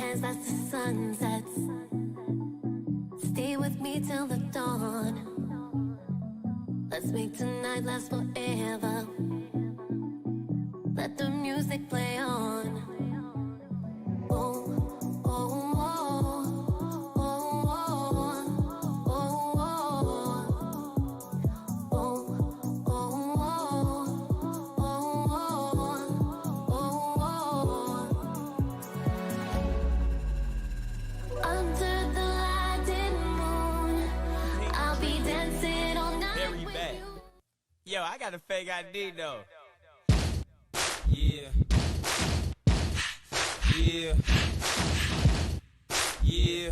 rise as the sun sets. Stay with me till the dawn. Let's make tonight last forever. Let the music play on. Oh, oh, oh, oh, oh, oh, oh, oh. Under the lighted moon, I'll be dancing all night with you. Yo, I got a fake ID though. Yeah. Yeah. Yeah.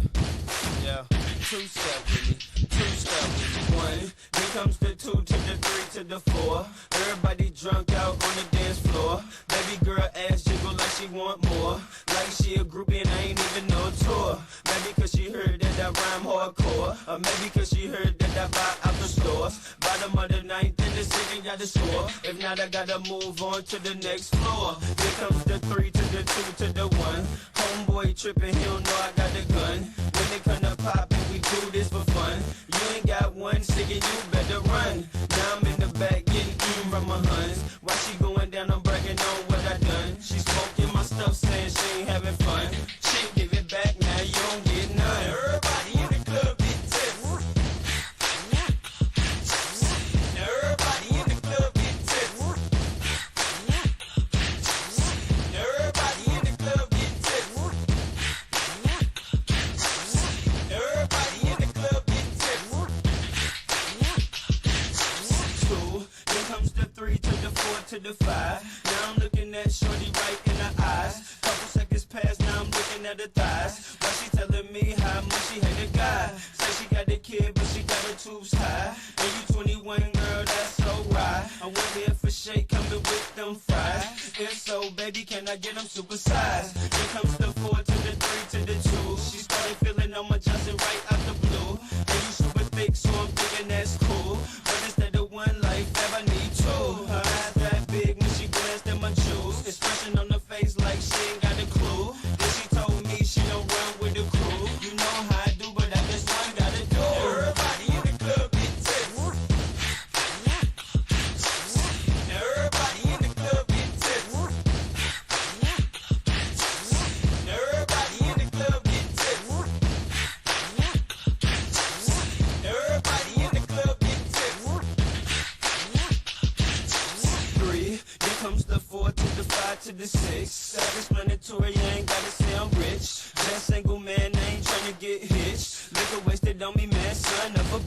Yeah. Two-step with me. Two-step with me. One. Here comes the two to the three to the four. Everybody drunk out on the dance floor. Baby girl ass jiggle like she want more. Like she a groupie and I ain't even no tour. Maybe cause she heard that I rhyme hardcore. Or maybe cause she heard that I buy out the store. Bottom of the ninth in the city got the score. If not, I gotta move on to the next floor. Here comes the three to the two to the one. Homeboy tripping, he don't know I got the gun. When they come to poppin', we do this for fun. You ain't got one cigarette, you better run. Now I'm in the back getting eaten from my huns. While she going down, I'm bragging on what I done. She smoking my stuff, saying she ain't having fun. She give it back, now you don't get none. Everybody in the club get tips. Now everybody in the club get tips. Now everybody in the club get tips. Now everybody in the club get tips. Two, here comes the three to the four to the five. Now I'm looking at shorty right in the eyes. Couple seconds pass, now I'm looking at her thighs. While she telling me how much she hate a guy. Say she got a kid, but she got her tubes high. And you 21, girl, that's so right. I went there for shake, coming with them fries. If so, baby, can I get them supersized? Here comes the four to the three to the two. She started feeling on my Johnson right out the blue. And you super thick, so I'm thinking that's cool. But instead of one life, I need two. Her eyes that big when she glanced at my jewels. Expression on her face like she ain't got a clue. Then she told me she don't run with the crew. You know how I do, but I just one gotta do. Everybody in the club get tips. Now everybody in the club get tips. Now everybody in the club get tips. Now everybody in the club get tips. Three, here comes the four to the five to the six. Self-explanatory, I ain't gotta say I'm rich. Just single man, I ain't tryna get hitched. Liquor wasted on me, man, son of a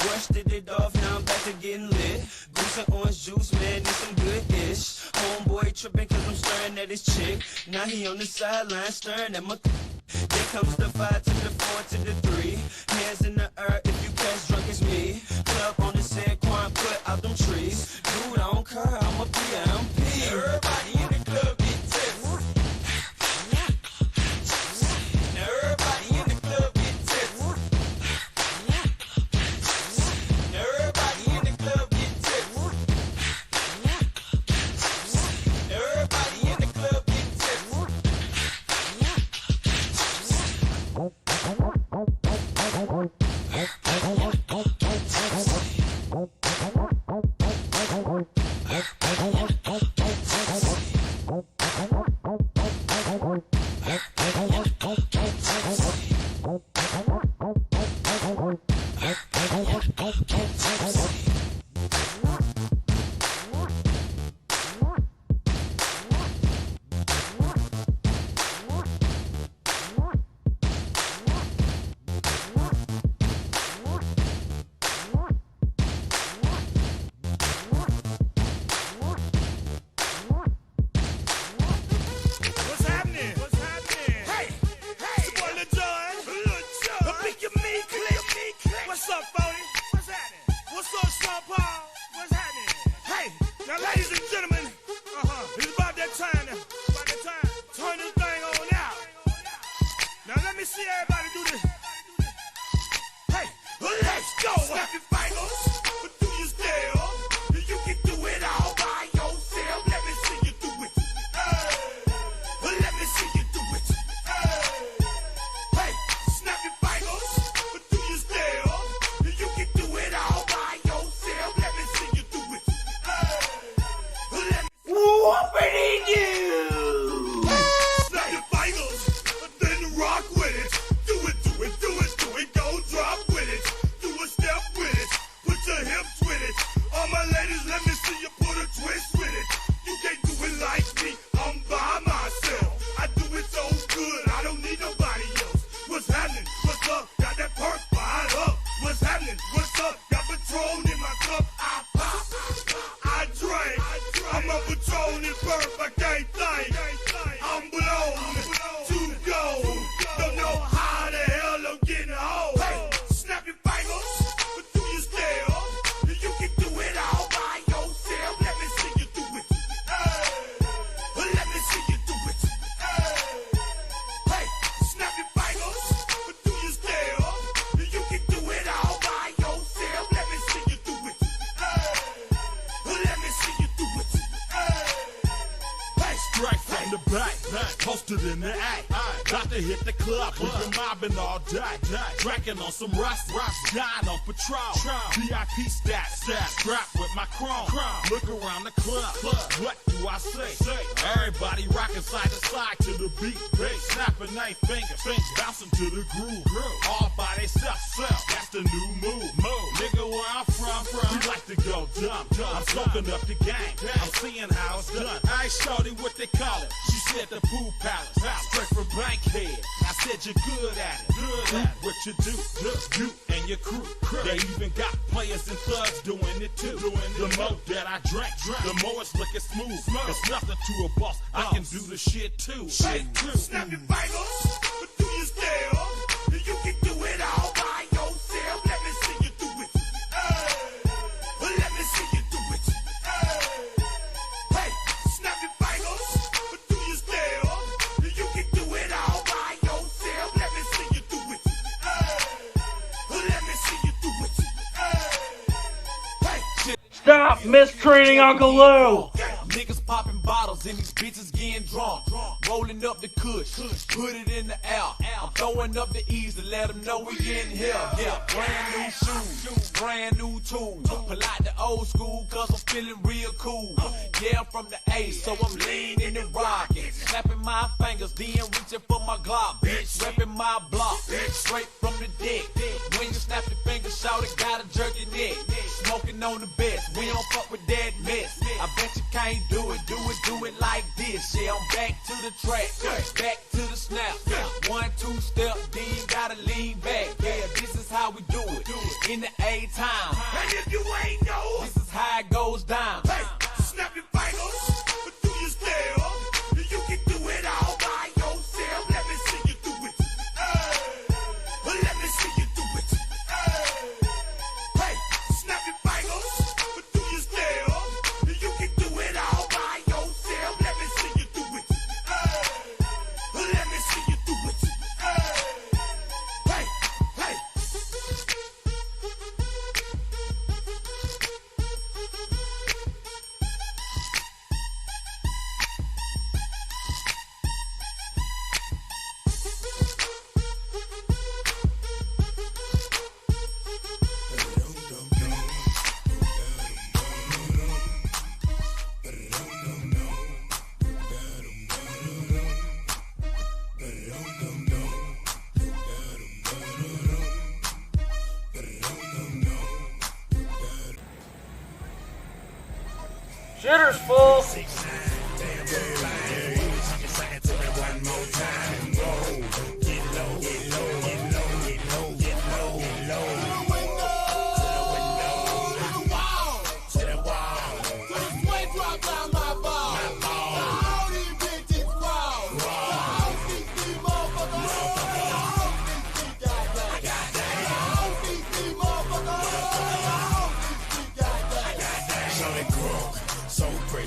brushed it off, now I'm back to getting lit. Goose and orange juice, man, it's some good-ish. Homeboy tripping cause I'm staring at his chick. Now he on the sideline staring at my Here comes the five to the four to the three. Hands in the air if you catch drunk as me. Club on the San Juan, put out them trees. Dude, I don't care, I'm a PMP. Everybody in the club get tips. Now everybody in the club get tips. Now everybody in the club get tips. Now everybody in the club get tips. the act. Got to hit the club, we've been mobbing all day. Drinking on some rust, dying on patrol. VIP stats, strapped with my chrome. Look around the club, what do I say? Everybody rocking side to side to the beat. Snapping their fingers, bouncing to the groove. All by themselves, that's the new move. Nigga, where I'm from, we like to go dumb. I'm soaking up the game, I'm seeing how it's done. I ain't shorty what they call it. She said the pool palace, straight from Bankhead. I said you're good at it. What you do, you and your crew. They even got players and thugs doing it too. The more that I drink, the more it's looking smooth. It's nothing to a boss, I can do the shit too. Snap your fingers, but do you still? You can do it all by yourself. Let me see you do it. Let me see you do it. Hey, snap your fingers, but do you still? You can do it all by yourself. Let me see you do it. Let me see you do it. Hey, Stop mistreating Uncle Lou! Niggas popping bottles and these bitches getting drunk. Rolling up the kush, put it in the air. I'm throwing up the E's to let them know we in here. Yeah, brand new shoes, brand new tools. Pull out the old school cause I'm feeling real cool. Yeah, I'm from the A, so I'm leaning and rocking. Snapping my fingers, then reaching for my Glock. Bitch, repping my block, straight from the deck. When you snap your fingers, shout it, gotta jerk your neck. Smoking on the best, we don't fuck with that mess. I bet you can't do it like this. Yeah, I'm back to the track, back to the snap. 1, 2 step, then you gotta lean back. Yeah, this is how we do it in the A-time. and if you ain't know, This is how it goes down. hey, snap your fingers, but do you still? You can do it all by yourself. Let me see you do it. Let me see you do it. Hey, snap your fingers, but do you still? You can do it all by yourself. Let me see you do it. Let me see you do it. Hey, hey. Shitter's full!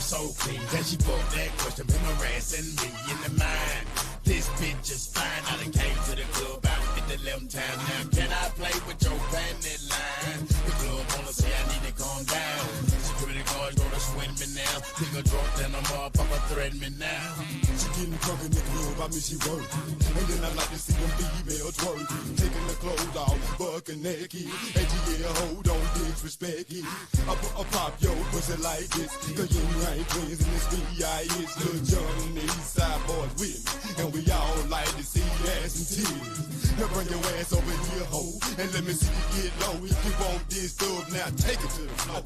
So clean, then she put that question, been harassing me in the mind. This bitch is fine, I done came to the club out in the limb town. Now can I play with your panty line? The club wanna say I need to calm down. Security guards gonna swing me now. Nigga drunk, then a motherfucker threaten me now. She getting drunk in the club, I mean she working. And then I like to see them females twerking. Taking the clothes off, bucking naked. And yeah, hold on, disrespect it. I pop your pussy like this. Cause you ain't twins in this V.I.H. Lil' John and the East Side boys with me. And we all like to see ass and tears. Now bring your ass over here, ho. And let me see you get low. If you want this stuff, now take it to the floor.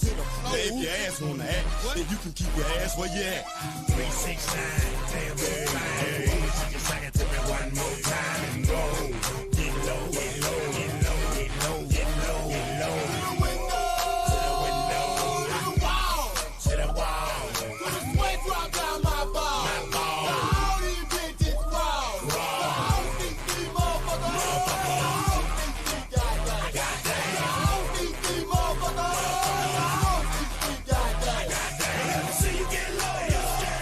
Now if your ass wanna act, then you can keep your ass where you at. 369, damn it, fine. You sing it to me one more time and go. Get low, get low, get low, get low, get low, get low. To the window, to the wall, to the wall. Put a sweat drop down my ball. My ball. All these bitches raw. All these motherfuckers. All these goddamn. All these motherfuckers. All these goddamn. Let me see you get low.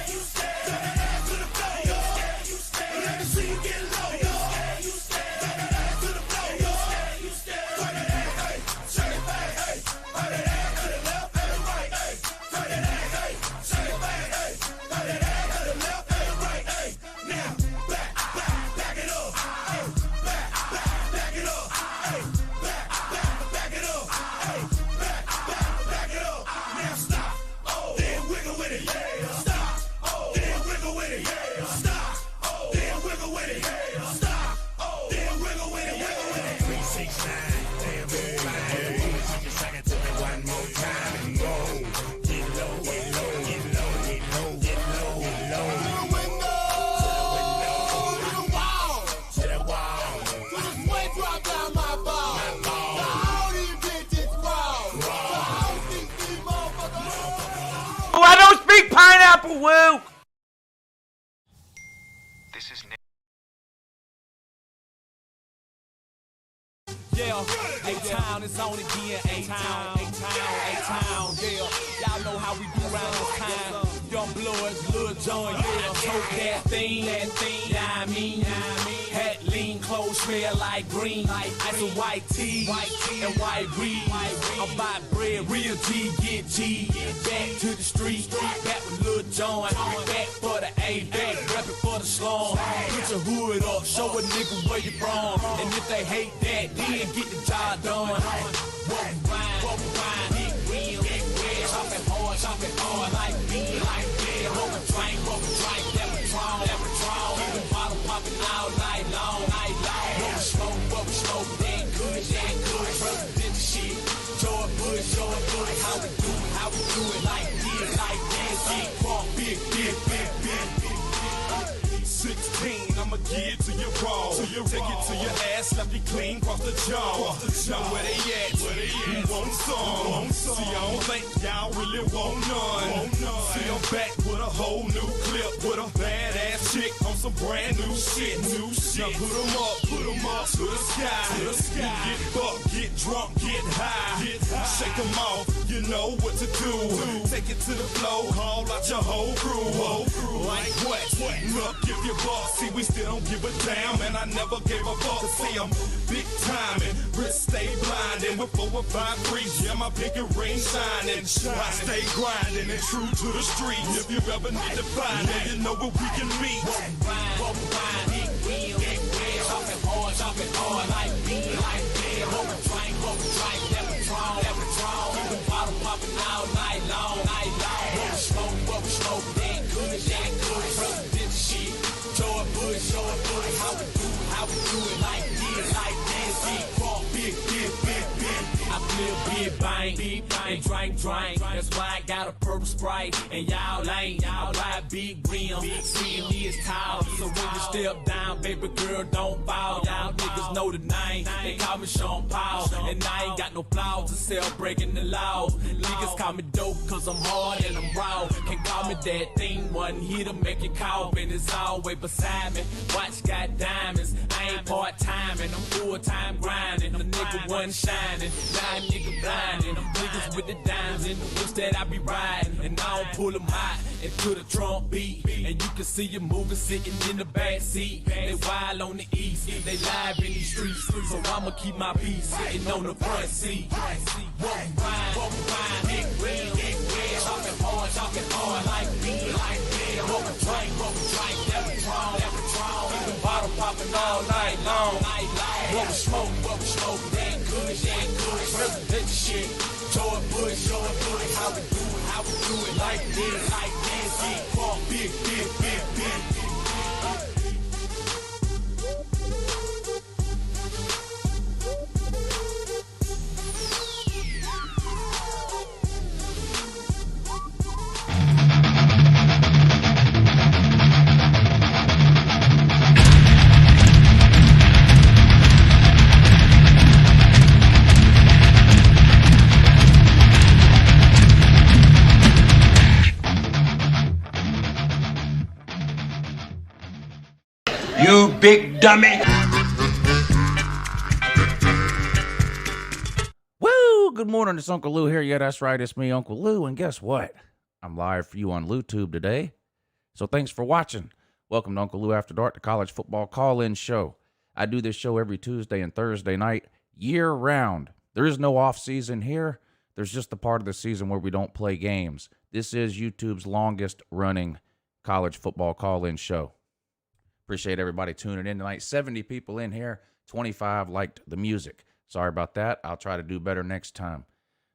You stay. Turn that ass to the floor. You stay. Let me baseline. Damn, baby, you can suck it to me one more time and go. Get low, get low, get low, get low, get low, get low. To the window, to the wall, to the wall. To the sweat drop down my ball. All these bitches raw. So I don't think these motherfuckers. Oh, I don't speak pineapple, woo! This is Nick. Yeah, A-Town is on again, A-Town, A-Town, A-Town, yeah. Y'all know how we do around this time. Young bloods, Lil Jon, yeah. Choke that thing, yeah, I mean. Hat lean, clothes smell like green. Ice and white tea, and white weed. I'm buy bread, real G, get G. Back to the street, back with Lil Jon. Back for the A, back reppin' for the slum. Put your hood up, show a nigga where you from. And if they hate that, then get the job done. Walk around, big real, chopping hard like beer, like beer. Roll a drink, that Patron. Keep the bottle popping all night long. What we smoke, that good. Presidential shit, George Bush, how we do it like this, get crunk, big. 16, I'ma give it to you raw. Take it to your ass, slap you clean, cross the jaw. Now where they at? Who want some? See, I don't think y'all really want none. See, I'm back with a whole new clip, with a badass chick on some brand new shit. Now put 'em up to the sky. You get fucked, get drunk, get high. Shake 'em off, you know what to do. Take it to the floor, call out your whole crew. Like what? Look, if you buck, see we still don't give a damn, and I never gave a fuck. To see I'm big timing, wrist stay blinding with 4 or 5 threes. Yeah, my pinky ring shining. I stay grinding and true to the streets. If you ever need to find it, you know where we can meet. Walk around, big wheel, chopping hard like beer, roll a drink, that Patron. Keep the bottle popping all night long. What we smoke, that good. Presidential shit, George Bush, how we do it like this, get crunk, big. I feel big bang, and drink. That's why I got a purple Sprite, and y'all ain't. Y'all ride big rim, seeing me is tall. So when you step down, baby girl, don't bow. Y'all niggas know the name. They call me Sean Paul, and I ain't got no flaws to sell, breaking the law. Niggas call me dope, cause I'm hard and I'm raw. Can't call me that thing, one hitter make you cough, and it's always beside me. Watch got diamonds, I ain't part-time, and I'm full-time grinding. The nigga one shining, now a nigga blinding. Them niggas with the dimes and the whips that I be riding, and I don't pull them out into the trunk beat. And you can see you moving, sitting in the back seat. They wild on the east, they live in these streets, so I'ma keep my peace, sitting on the front seat. Walk around, big real, chopping hard like beer, roll a drink, that Patron. Keep the bottle popping all night long. What we smoke, that good. Presidential shit, George Bush, how we do it like this, get crunk, big. You big dummy! Woo! Good morning, it's Uncle Lou here. Yeah, that's right, it's me, Uncle Lou, and guess what? I'm live for you on LouTube today. So thanks for watching. Welcome to Uncle Lou After Dark, the college football call-in show. I do this show every Tuesday and Thursday night, year-round. There is no off-season here. There's just the part of the season where we don't play games. This is YouTube's longest-running college football call-in show. Appreciate everybody tuning in tonight. 70 people in here. 25 liked the music. Sorry about that. I'll try to do better next time.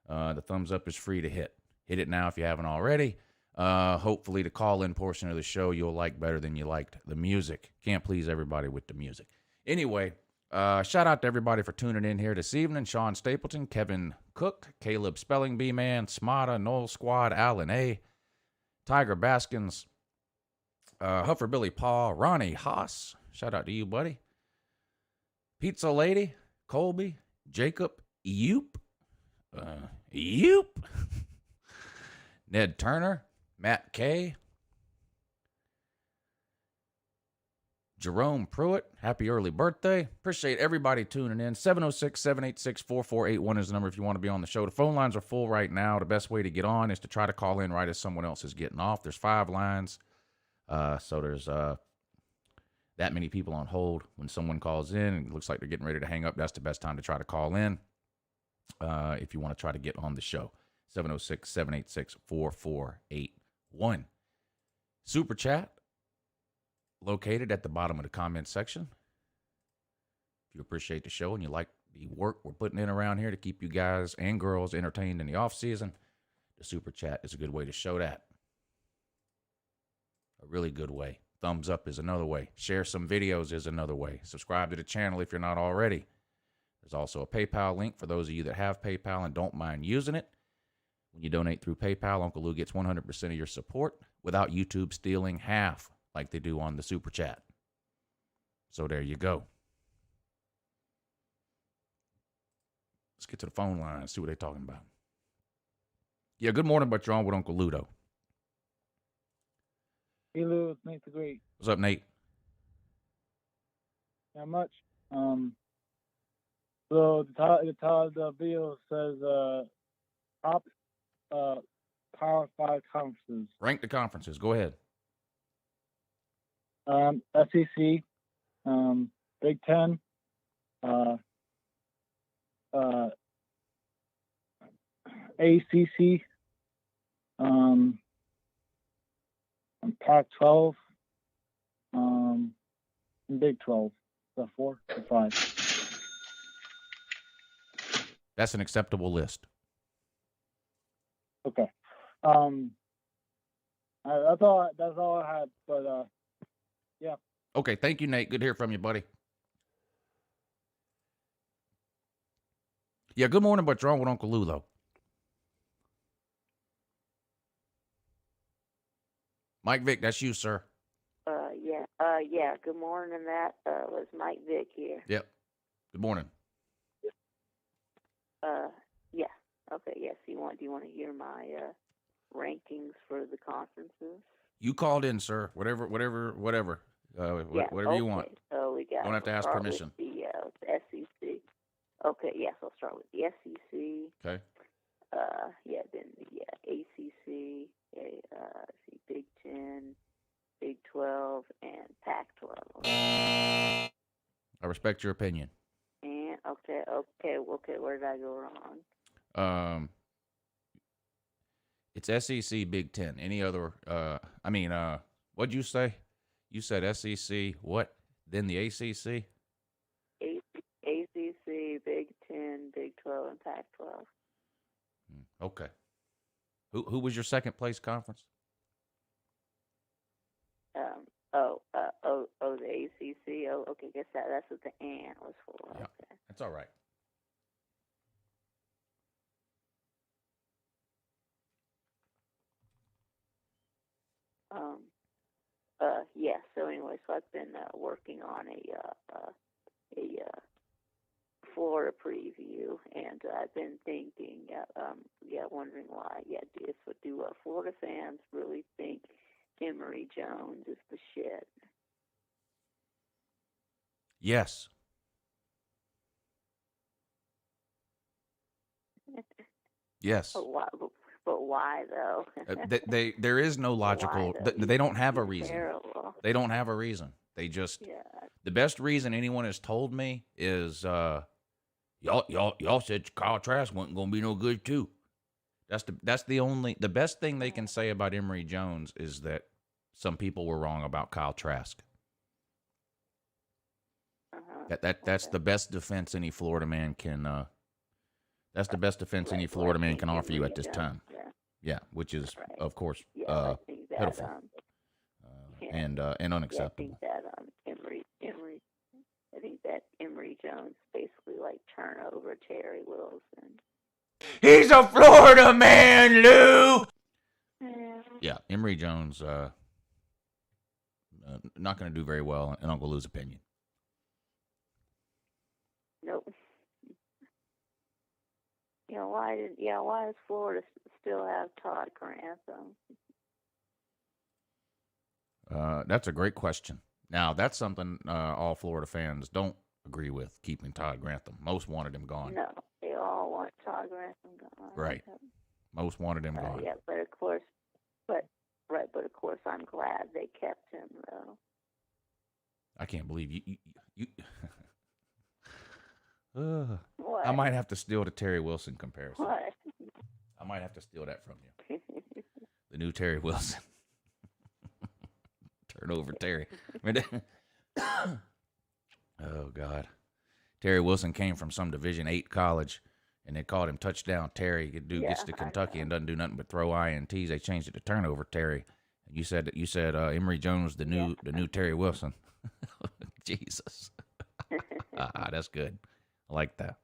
The thumbs up is free to hit. Hit it now if you haven't already. Hopefully the call-in portion of the show you'll like better than you liked the music. Can't please everybody with the music. Anyway, Shout out to everybody for tuning in here this evening. Sean Stapleton, Kevin Cook, Caleb Spelling Bee Man, Smada, Noel Squad, Alan A, Tiger Baskins, Huffer Billy Paul, Ronnie Haas. Shout out to you, buddy. Pizza Lady, Colby, Jacob, Yoop, Ned Turner, Matt K, Jerome Pruitt, happy early birthday. Appreciate everybody tuning in. 706-786-4481 is the number if you want to be on the show. The phone lines are full right now. The best way to get on is to try to call in right as someone else is getting off. There's 5 lines, so there's that many people on hold. When someone calls in and it looks like they're getting ready to hang up, that's the best time to try to call in if you want to try to get on the show. 706-786-4481. Super Chat located at the bottom of the comment section. If you appreciate the show and you like the work we're putting in around here to keep you guys and girls entertained in the off season, the Super Chat is a good way to show that. A really good way. Thumbs up is another way. Share some videos is another way. Subscribe to the channel if you're not already. There's also a PayPal link for those of you that have PayPal and don't mind using it. When you donate through PayPal, Uncle Lou gets 100% of your support without YouTube stealing half like they do on the Super Chat. So there you go. Let's get to the phone line and see what they're talking about. Yeah, good morning, but you're on with Uncle Lou, though. Hey, Lou, it's Nate the Great. What's up, Nate? Not much. So the top of the video says top Power 5 conferences. Rank the conferences. Go ahead. SEC, Big Ten, ACC, and Pac-12, and Big 12. Is that 4 or 5? That's an acceptable list. Okay. That's all I had. But yeah. Okay, thank you, Nate. Good to hear from you, buddy. Yeah, good morning, but you're on with Uncle Lou, though. Mike Vick, that's you, sir. Yeah. Good morning. That was Mike Vick here. Yep. Good morning. Yeah. Okay. Yes. Do you want to hear my rankings for the conferences? You called in, sir. Whatever. Whatever you want. So we got. Don't have to ask permission. The SEC. Okay. Yes, I'll start with the SEC. Okay. Then the ACC, Big 10, Big 12, and Pac-12. I respect your opinion. And okay. Where did I go wrong? It's SEC, Big 10. Any other? What'd you say? You said SEC. What? Then the ACC. ACC, Big 10, Big 12, and Pac-12. Okay. Who was your second place conference? The ACC. Oh, okay. Guess that's what the "and" was for. Yeah, okay. that's all right. Yeah. So anyway, I've been working on a Florida preview, and I've been thinking, wondering why. Do Florida fans really think Emory Jones is the shit? Yes. Yes. But why though? There is no logical. They don't have a reason. Terrible. They don't have a reason. They just. Yeah. The best reason anyone has told me is y'all said Kyle Trask wasn't gonna be no good too. That's the best thing they can say about Emory Jones is that some people were wrong about Kyle Trask. That's the best defense any Florida man can. That's the best defense any Florida man can offer you at this time. Yeah, which is of course pitiful and unacceptable. I think that Emory Jones basically like turn over Terry Wilson. He's a Florida man, Lou. Yeah. Yeah, Emory Jones, not going to do very well in Uncle Lou's opinion. Nope. Why does Florida still have Todd Grantham? That's a great question. Now, that's something all Florida fans don't agree with, keeping Todd Grantham. Most wanted him gone. No, they all want Todd Grantham gone. Right. Most wanted him gone. Yeah, but of course, I'm glad they kept him though. I can't believe you What? I might have to steal the Terry Wilson comparison. What? I might have to steal that from you. The new Terry Wilson. Turn over Terry. Oh, God. Terry Wilson came from some Division VIII college, and they called him Touchdown Terry. The dude gets to Kentucky and doesn't do nothing but throw INTs. They changed it to Turnover Terry. You said Emory Jones, the new Terry Wilson. Jesus. That's good. I like that.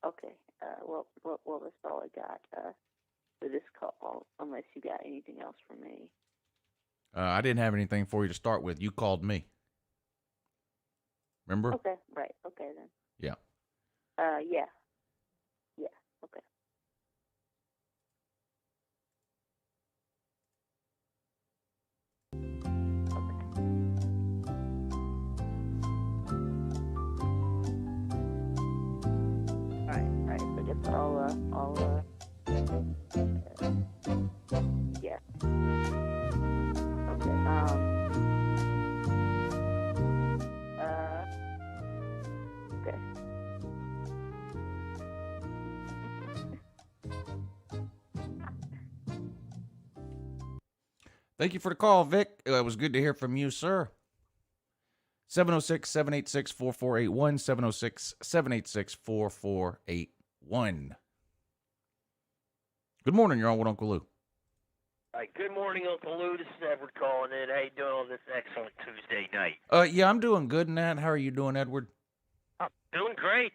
Okay. Well, that's all I got for this call, unless you got anything else for me. I didn't have anything for you to start with. You called me. Remember? Okay, right. Okay, then. Yeah. Yeah. Yeah, okay. Right. So I guess I'll yeah. Okay. Okay. Thank you for the call, Vic. It was good to hear from you, sir. 706-786-4481, 706-786-4481. Good morning, you're on with Uncle Lou. Hi, good morning, Uncle Lou. This is Edward calling in. How you doing on this excellent Tuesday night? Yeah, I'm doing good, Nat. How are you doing, Edward? I'm doing great,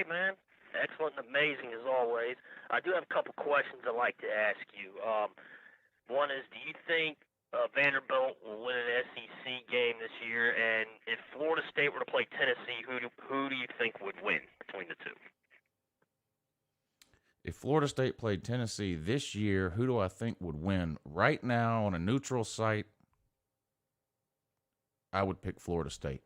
man. Excellent and amazing as always. I do have a couple questions I'd like to ask you. One is, do you think Vanderbilt will win an SEC game this year? And if Florida State were to play Tennessee, who do you think would win between the two? If Florida State played Tennessee this year, who do I think would win? Right now, on a neutral site, I would pick Florida State.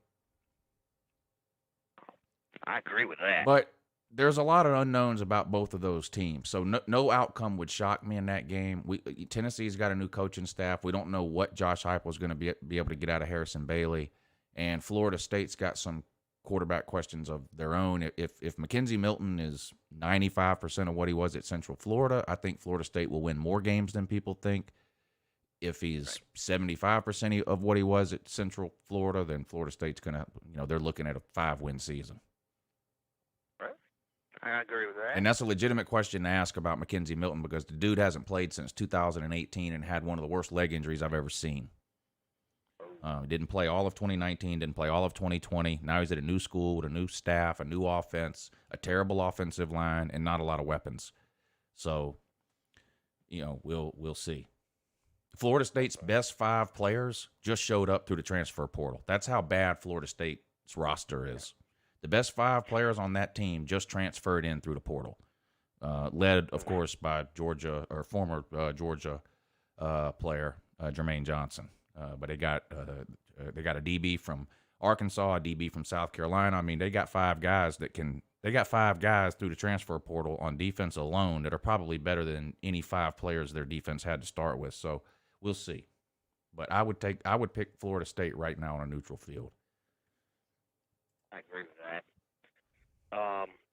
I agree with that. But there's a lot of unknowns about both of those teams, so no outcome would shock me in that game. Tennessee's got a new coaching staff. We don't know what Josh Heupel's going to be able to get out of Harrison Bailey, and Florida State's got some quarterback questions of their own. If Mackenzie Milton is 95% of what he was at Central Florida, I think Florida State will win more games than people think. If he's 75% of what he was at Central Florida, then Florida State's going to, they're looking at a 5-win season. I agree with that. And that's a legitimate question to ask about Mackenzie Milton, because the dude hasn't played since 2018 and had one of the worst leg injuries I've ever seen. Didn't play all of 2019, didn't play all of 2020. Now he's at a new school with a new staff, a new offense, a terrible offensive line, and not a lot of weapons. So, we'll see. Florida State's best 5 players just showed up through the transfer portal. That's how bad Florida State's roster is. The best 5 players on that team just transferred in through the portal, led, of course, by former Georgia player Jermaine Johnson. But they got a DB from Arkansas, a DB from South Carolina. I mean, they got 5 guys through the transfer portal on defense alone that are probably better than any 5 players their defense had to start with. So we'll see. But I would pick Florida State right now on a neutral field. I agree with that.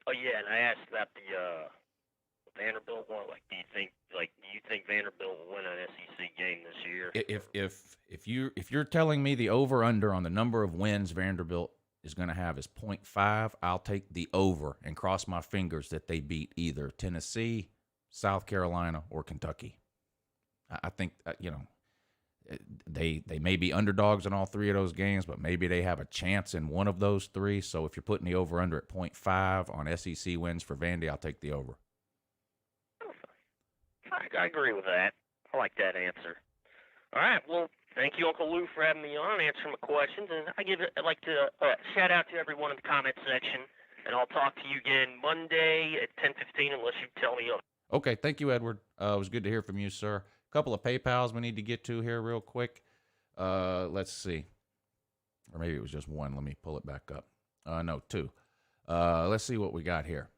And I asked about the Vanderbilt one. Do you think Vanderbilt will win an SEC game this year? If you're telling me the over under on the number of wins Vanderbilt is going to have is 0.5. I'll take the over and cross my fingers that they beat either Tennessee, South Carolina, or Kentucky. I think, they may be underdogs in all three of those games, but maybe they have a chance in one of those three. So if you're putting the over-under at 0.5 on SEC wins for Vandy, I'll take the over. I agree with that. I like that answer. All right, well, thank you, Uncle Lou, for having me on and answering my questions. And I'd like to shout out to everyone in the comment section, and I'll talk to you again Monday at 10:15 unless you tell me. Okay, thank you, Edward. It was good to hear from you, sir. A couple of PayPals we need to get to here real quick. Let's see. Or maybe it was just one. Let me pull it back up. No, two. Let's see what we got here.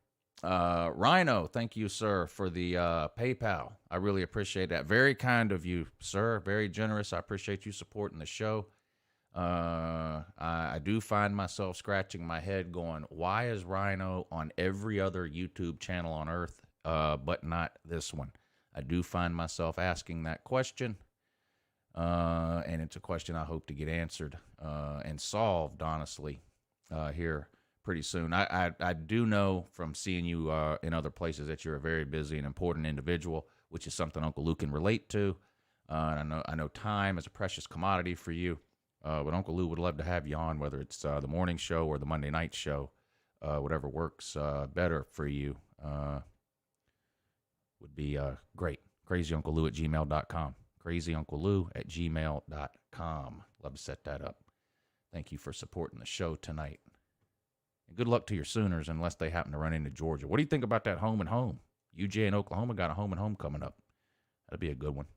Rhino, thank you, sir, for the PayPal. I really appreciate that. Very kind of you, sir. Very generous. I appreciate you supporting the show. I do find myself scratching my head going, why is Rhino on every other YouTube channel on earth, but not this one? I do find myself asking that question, and it's a question I hope to get answered and solved, honestly, here pretty soon. I do know from seeing you in other places that you're a very busy and important individual, which is something Uncle Lou can relate to. I know time is a precious commodity for you, but Uncle Lou would love to have you on, whether it's the morning show or the Monday night show, whatever works better for you would be great. CrazyUncleLou@gmail.com. CrazyUncleLou@gmail.com. Love to set that up. Thank you for supporting the show tonight. And good luck to your Sooners unless they happen to run into Georgia. What do you think about that home and home? UJ and Oklahoma got a home and home coming up. That'll be a good one.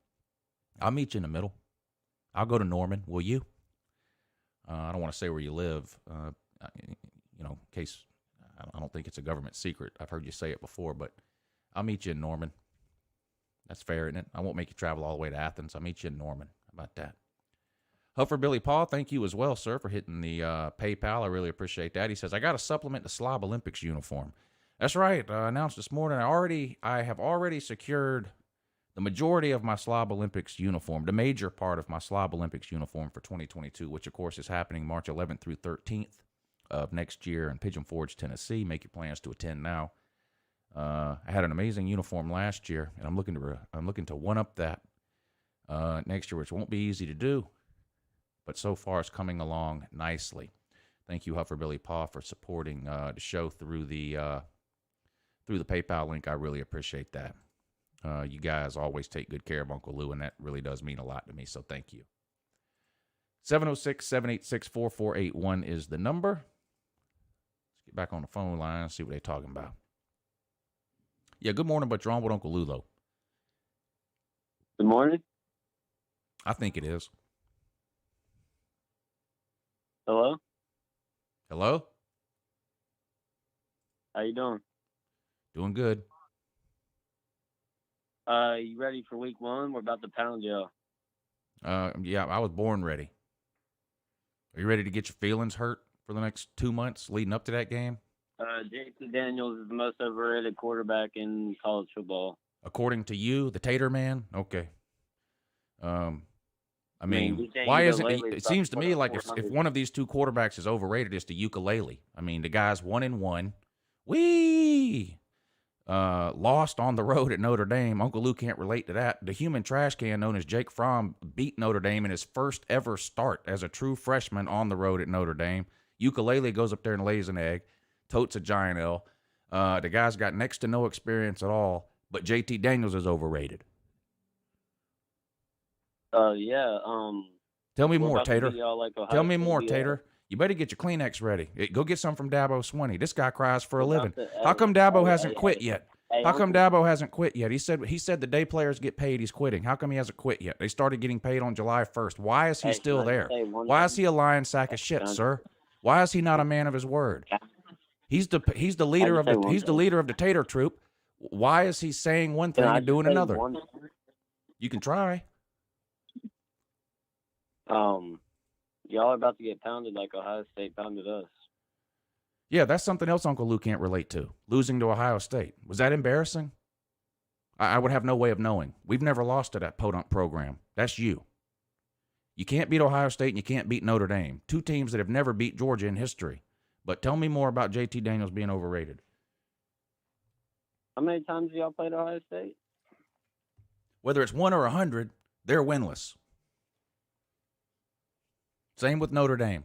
I'll meet you in the middle. I'll go to Norman. Will you? I don't want to say where you live, in case I don't think it's a government secret. I've heard you say it before, but I'll meet you in Norman. That's fair, isn't it? I won't make you travel all the way to Athens. I'll meet you in Norman. How about that? Huffer Billy Paul, thank you as well, sir, for hitting the PayPal. I really appreciate that. He says, I got to supplement the Slob Olympics uniform. That's right. Announced this morning, I have already secured the majority of my Slob Olympics uniform, the major part of my Slob Olympics uniform for 2022, which, of course, is happening March 11th through 13th of next year in Pigeon Forge, Tennessee. Make your plans to attend now. I had an amazing uniform last year, and I'm looking to one-up that next year, which won't be easy to do, but so far it's coming along nicely. Thank you, Huffer Billy Paw, for supporting the show through the PayPal link. I really appreciate that. You guys always take good care of Uncle Lou, and that really does mean a lot to me, so thank you. 706-786-4481 is the number. Let's get back on the phone line and see what they're talking about. Yeah, good morning, but you're on with Uncle Lou, though. Good morning. I think it is. Hello? Hello? How you doing? Doing good. You ready for week one? We're about to pound you. Yeah, I was born ready. Are you ready to get your feelings hurt for the next 2 months leading up to that game? Dixie Daniels is the most overrated quarterback in college football. According to you, the Tater Man? Okay. I mean, you think why isn't Ukulele it is seems to about me like if 400. one of these two quarterbacks is overrated, it's the Ukulele. I mean, the guy's 1-1. Whee! Lost on the road at Notre Dame. Uncle Lou can't relate to that. The human trash can known as Jake Fromm beat Notre Dame in his first ever start as a true freshman on the road at Notre Dame. Ukulele goes up there and lays an egg, totes a giant L. The guy's got next to no experience at all, but JT Daniels is overrated. Yeah. Tell me we're more, about to Tater. beat y'all like Ohio Tell me State more, beat Tater. You better get your Kleenex ready. Go get some from Dabo Swinney. This guy cries for a We're living. about to- How come Dabo hasn't quit yet? Hey, How come Uncle- Dabo hasn't quit yet? He said the day players get paid, he's quitting. How come he hasn't quit yet? They started getting paid on July 1st. Why is he Hey, still can I there? say one Why is thing? he a lying sack of shit, sir? Why is he not a man of his word? He's the leader of say the one he's the thing? leader of the Tater troop. Why is he saying one thing Can I and doing say another? one- You can try. Y'all are about to get pounded like Ohio State pounded us. Yeah, that's something else Uncle Lou can't relate to. Losing to Ohio State. Was that embarrassing? I would have no way of knowing. We've never lost to that podunk program. That's you. You can't beat Ohio State and you can't beat Notre Dame. Two teams that have never beat Georgia in history. But tell me more about JT Daniels being overrated. How many times have y'all played Ohio State? Whether it's 1 or 100, they're winless. Same with Notre Dame.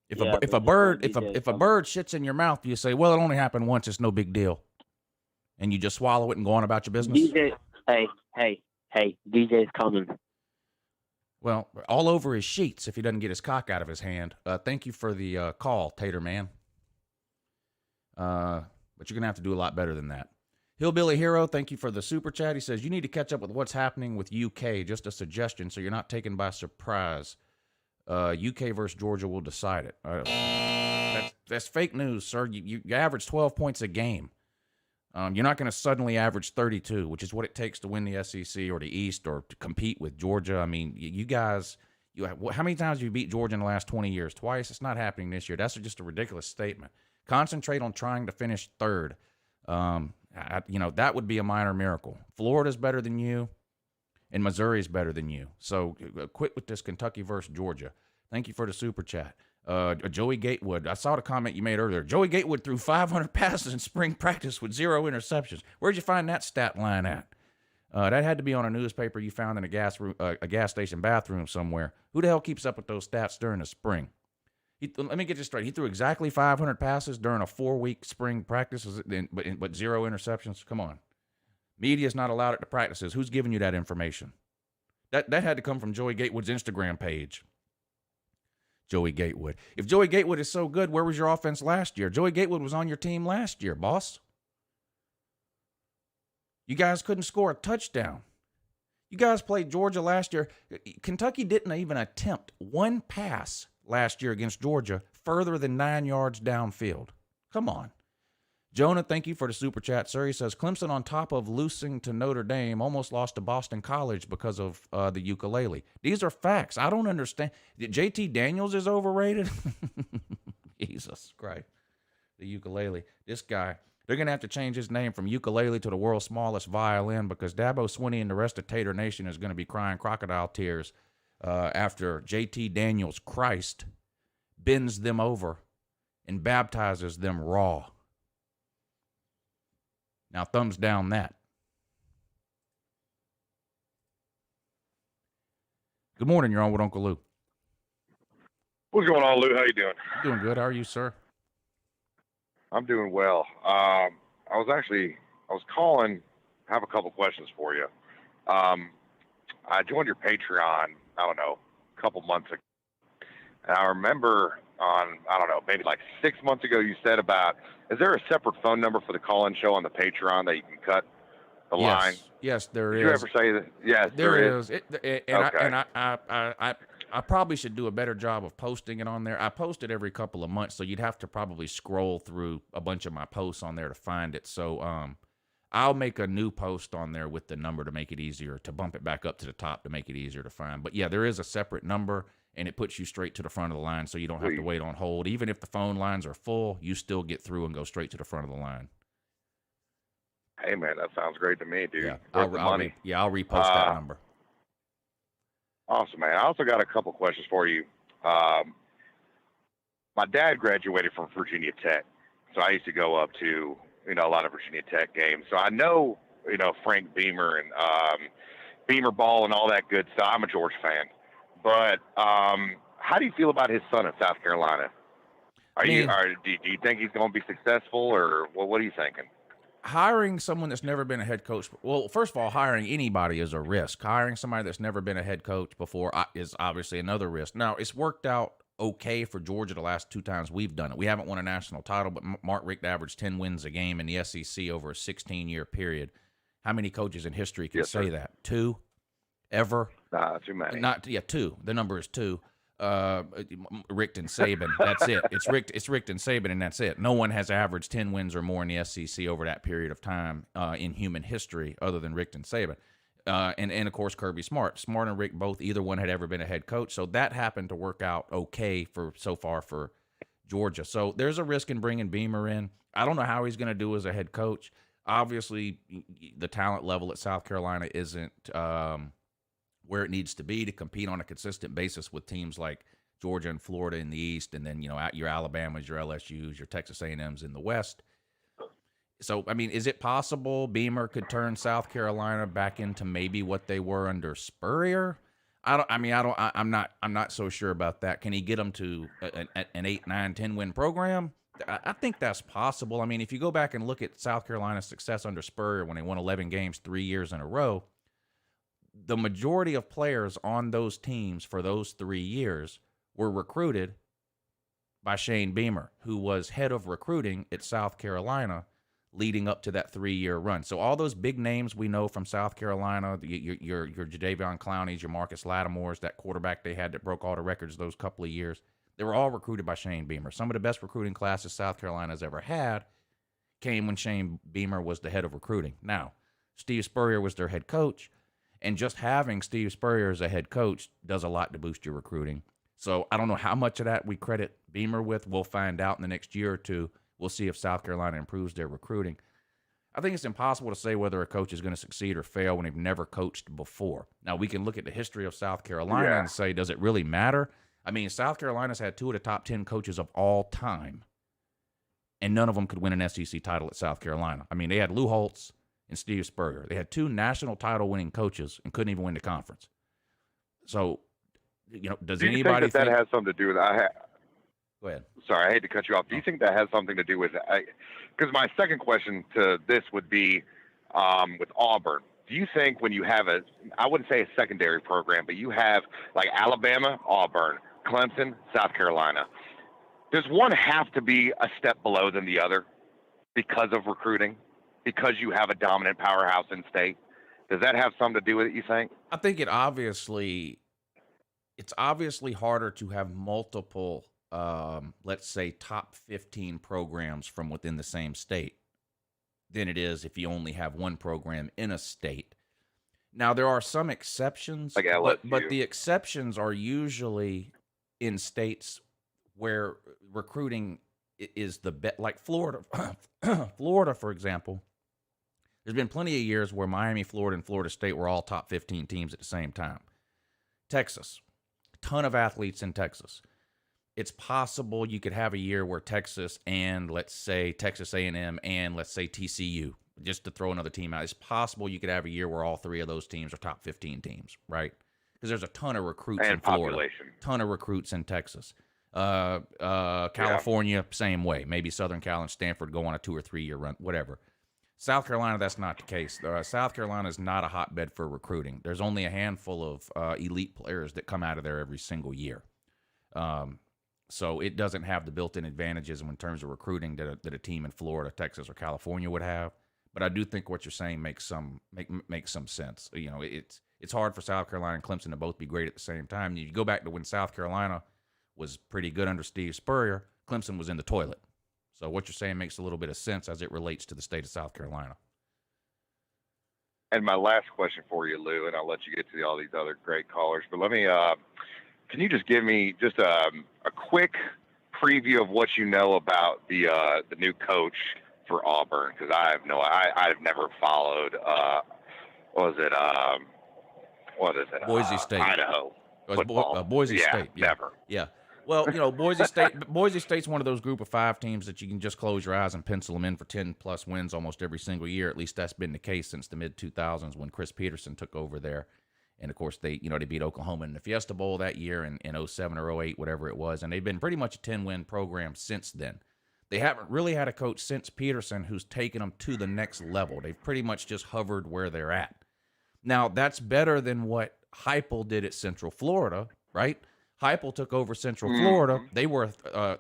If a bird shits in your mouth, you say, "Well, it only happened once. It's no big deal," and you just swallow it and go on about your business. Hey, DJ's coming. Well, all over his sheets if he doesn't get his cock out of his hand. Thank you for the call, Tater Man. But you're gonna have to do a lot better than that. Hillbilly Hero, thank you for the super chat. He says you need to catch up with what's happening with UK. Just a suggestion, so you're not taken by surprise. UK versus Georgia will decide it. That's fake news, sir. You average 12 points a game. You're not going to suddenly average 32, which is what it takes to win the SEC or the East or to compete with Georgia. I mean, you guys, how many times have you beat Georgia in the last 20 years? Twice. It's not happening this year. That's just a ridiculous statement. Concentrate on trying to finish third. That would be a minor miracle. Florida's better than you. And Missouri is better than you. So quit with this Kentucky versus Georgia. Thank you for the super chat. Joey Gatewood, I saw the comment you made earlier. Joey Gatewood threw 500 passes in spring practice with 0 interceptions. Where'd you find that stat line at? That had to be on a newspaper you found in a gas station bathroom somewhere. Who the hell keeps up with those stats during the spring? Let me get this straight. He threw exactly 500 passes during a 4-week spring practice, but 0 interceptions? Come on. Media's not allowed at the practices. Who's giving you that information? That had to come from Joey Gatewood's Instagram page. Joey Gatewood. If Joey Gatewood is so good, where was your offense last year? Joey Gatewood was on your team last year, boss. You guys couldn't score a touchdown. You guys played Georgia last year. Kentucky didn't even attempt one pass last year against Georgia further than 9 yards downfield. Come on. Jonah, thank you for the super chat, sir. He says, Clemson, on top of losing to Notre Dame, almost lost to Boston College because of the ukulele. These are facts. I don't understand. JT Daniels is overrated? Jesus Christ. The ukulele. This guy, they're going to have to change his name from ukulele to the world's smallest violin because Dabo Swinney and the rest of Tater Nation is going to be crying crocodile tears after JT Daniels Christ bends them over and baptizes them raw. Now, thumbs down that. Good morning. You're on with Uncle Lou. What's going on, Lou? How you doing? Doing good. How are you, sir? I'm doing well. I was calling. I have a couple questions for you. I joined your Patreon, a couple months ago. And I remember maybe like 6 months ago, you said about, is there a separate phone number for the call-in show on the Patreon that you can cut the line? Yes, there is. Did you ever say that? Yes, there is. Okay. I probably should do a better job of posting it on there. I post it every couple of months, so you'd have to probably scroll through a bunch of my posts on there to find it. So I'll make a new post on there with the number to make it easier, to bump it back up to the top to make it easier to find. But, yeah, there is a separate number. And it puts you straight to the front of the line so you don't have to wait on hold. Even if the phone lines are full, you still get through and go straight to the front of the line. Hey, man, that sounds great to me, dude. Yeah, I'll repost that number. Awesome, man. I also got a couple questions for you. My dad graduated from Virginia Tech, so I used to go up to, a lot of Virginia Tech games. So I know, Frank Beamer and Beamer Ball and all that good stuff. I'm a Georgia fan. But how do you feel about his son in South Carolina? Do you think he's going to be successful, or what are you thinking? Hiring someone that's never been a head coach. Well, first of all, hiring anybody is a risk. Hiring somebody that's never been a head coach before is obviously another risk. Now, it's worked out okay for Georgia the last 2 times we've done it. We haven't won a national title, but Mark Richt averaged 10 wins a game in the SEC over a 16-year period. How many coaches in history can say that? 2? Ever? Too many. 2. The number is 2. Richt and Saban. That's it. It's Richt and Saban, and that's it. No one has averaged 10 wins or more in the SEC over that period of time in human history, other than Richt and Saban. And of course Kirby Smart. Smart and Richt both, either one had ever been a head coach. So that happened to work out okay so far for Georgia. So there's a risk in bringing Beamer in. I don't know how he's going to do as a head coach. Obviously, the talent level at South Carolina isn't where it needs to be to compete on a consistent basis with teams like Georgia and Florida in the East, and then your Alabamas, your LSU's, your Texas A&M's in the West. So, I mean, is it possible Beamer could turn South Carolina back into maybe what they were under Spurrier? I'm not so sure about that. Can he get them to an 8, 9, 10 win program? I think that's possible. I mean, if you go back and look at South Carolina's success under Spurrier when they won 11 games 3 years in a row, the majority of players on those teams for those 3 years were recruited by Shane Beamer, who was head of recruiting at South Carolina leading up to that 3-year run. So all those big names we know from South Carolina, your Jadeveon Clowneys, your Marcus Lattimores, that quarterback they had that broke all the records those couple of years, they were all recruited by Shane Beamer. Some of the best recruiting classes South Carolina's ever had came when Shane Beamer was the head of recruiting. Now, Steve Spurrier was their head coach, and just having Steve Spurrier as a head coach does a lot to boost your recruiting. So I don't know how much of that we credit Beamer with. We'll find out in the next year or two. We'll see if South Carolina improves their recruiting. I think it's impossible to say whether a coach is going to succeed or fail when they've never coached before. Now, we can look at the history of South Carolina and say, does it really matter? I mean, South Carolina's had 2 of the top 10 coaches of all time, and none of them could win an SEC title at South Carolina. I mean, they had Lou Holtz and Steve Spurrier. They had 2 national title-winning coaches and couldn't even win the conference. So, does anybody think that has something to do with Go ahead. Sorry, I hate to cut you off. Do you think that has something to do with because my second question to this would be with Auburn. Do you think when you have I wouldn't say a secondary program, but you have like Alabama, Auburn, Clemson, South Carolina, does one have to be a step below than the other because of recruiting, because you have a dominant powerhouse in state? Does that have something to do with it, you think? I think it's obviously harder to have multiple, let's say, top 15 programs from within the same state than it is if you only have one program in a state. Now, there are some exceptions, like but the exceptions are usually in states where recruiting is the best, like Florida. Florida, for example, there's been plenty of years where Miami, Florida, and Florida State were all top 15 teams at the same time. Texas, a ton of athletes in Texas. It's possible you could have a year where Texas and, let's say, Texas A&M and, let's say, TCU, just to throw another team out. It's possible you could have a year where all 3 of those teams are top 15 teams, right? Because there's a ton of recruits in Florida, ton of recruits in Texas. California, same way. Maybe Southern Cal and Stanford go on a 2 or 3 year run, whatever. South Carolina, that's not the case. South Carolina is not a hotbed for recruiting. There's only a handful of elite players that come out of there every single year. So it doesn't have the built-in advantages in terms of recruiting that a team in Florida, Texas, or California would have. But I do think what you're saying makes some sense. It's hard for South Carolina and Clemson to both be great at the same time. You go back to when South Carolina was pretty good under Steve Spurrier, Clemson was in the toilet. So what you're saying makes a little bit of sense as it relates to the state of South Carolina. And my last question for you, Lou, and I'll let you get to all these other great callers, but let me can you just give me just a quick preview of what you know about the new coach for Auburn? Because I've never followed. What is it? Boise State, Idaho. Boise State. Yeah. Never. Yeah. Well, Boise State's one of those group of 5 teams that you can just close your eyes and pencil them in for 10-plus wins almost every single year. At least that's been the case since the mid-2000s when Chris Peterson took over there. And, of course, they beat Oklahoma in the Fiesta Bowl that year in 07 or 08, whatever it was. And they've been pretty much a 10-win program since then. They haven't really had a coach since Peterson who's taken them to the next level. They've pretty much just hovered where they're at. Now, that's better than what Heupel did at Central Florida, right? Heupel took over Central Florida. They were a